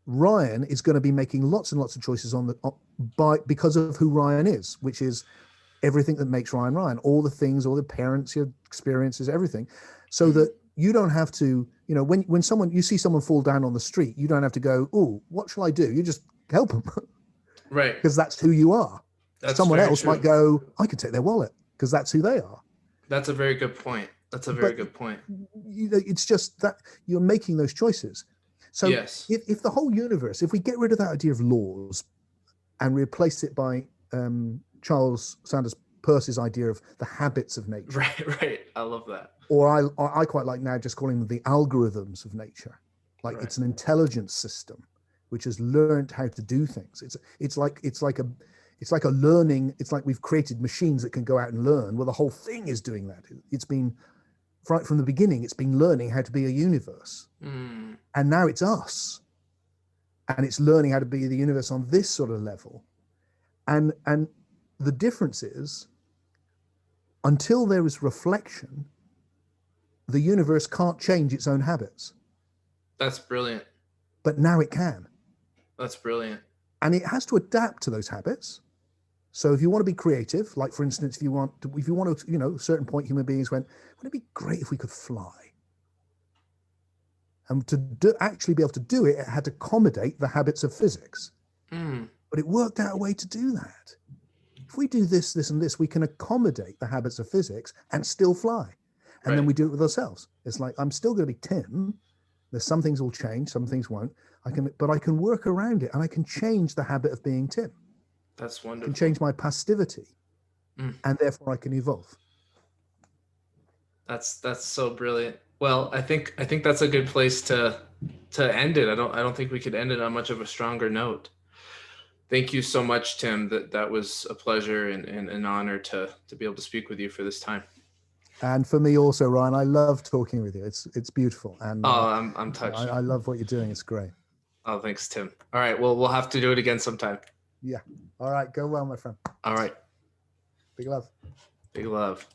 Ryan is going to be making lots and lots of choices because of who Ryan is, which is everything that makes Ryan, all the things, all the parents, your experiences, everything. So that you don't have to, when you see someone fall down on the street, you don't have to go, oh, what shall I do? You just help them. Right. Because that's who you are. Someone else might go, I could take their wallet, because that's who they are. That's a very good point. It's just that you're making those choices. So if the whole universe, if we get rid of that idea of laws and replace it by Charles Sanders Peirce's idea of the habits of nature. Right. I love that. Or I quite like now just calling them the algorithms of nature. Like it's an intelligence system which has learned how to do things. It's like a learning. It's like we've created machines that can go out and learn. Well, the whole thing is doing that. It's been right from the beginning. It's been learning how to be a universe, and now it's us, and it's learning how to be the universe on this sort of level. And the difference is, until there is reflection, the universe can't change its own habits. That's brilliant. But now it can. That's brilliant. And it has to adapt to those habits. So if you want to be creative, like for instance, if you want to, at a certain point, human beings went, wouldn't it be great if we could fly? And to actually be able to do it, it had to accommodate the habits of physics. But it worked out a way to do that. If we do this, this, and this, we can accommodate the habits of physics and still fly. And then we do it with ourselves. It's like, I'm still going to be Tim. There's some things will change, some things won't. But I can work around it, and I can change the habit of being Tim. That's wonderful. I can change my passivity, and therefore I can evolve. That's so brilliant. Well, I think that's a good place to end it. I don't think we could end it on much of a stronger note. Thank you so much, Tim. That was a pleasure and an honor to be able to speak with you for this time. And for me also, Ryan, I love talking with you. It's beautiful. And I'm touched. I love what you're doing. It's great. Oh, thanks, Tim. All right. Well, we'll have to do it again sometime. Yeah. All right. Go well, my friend. All right. Big love. Big love.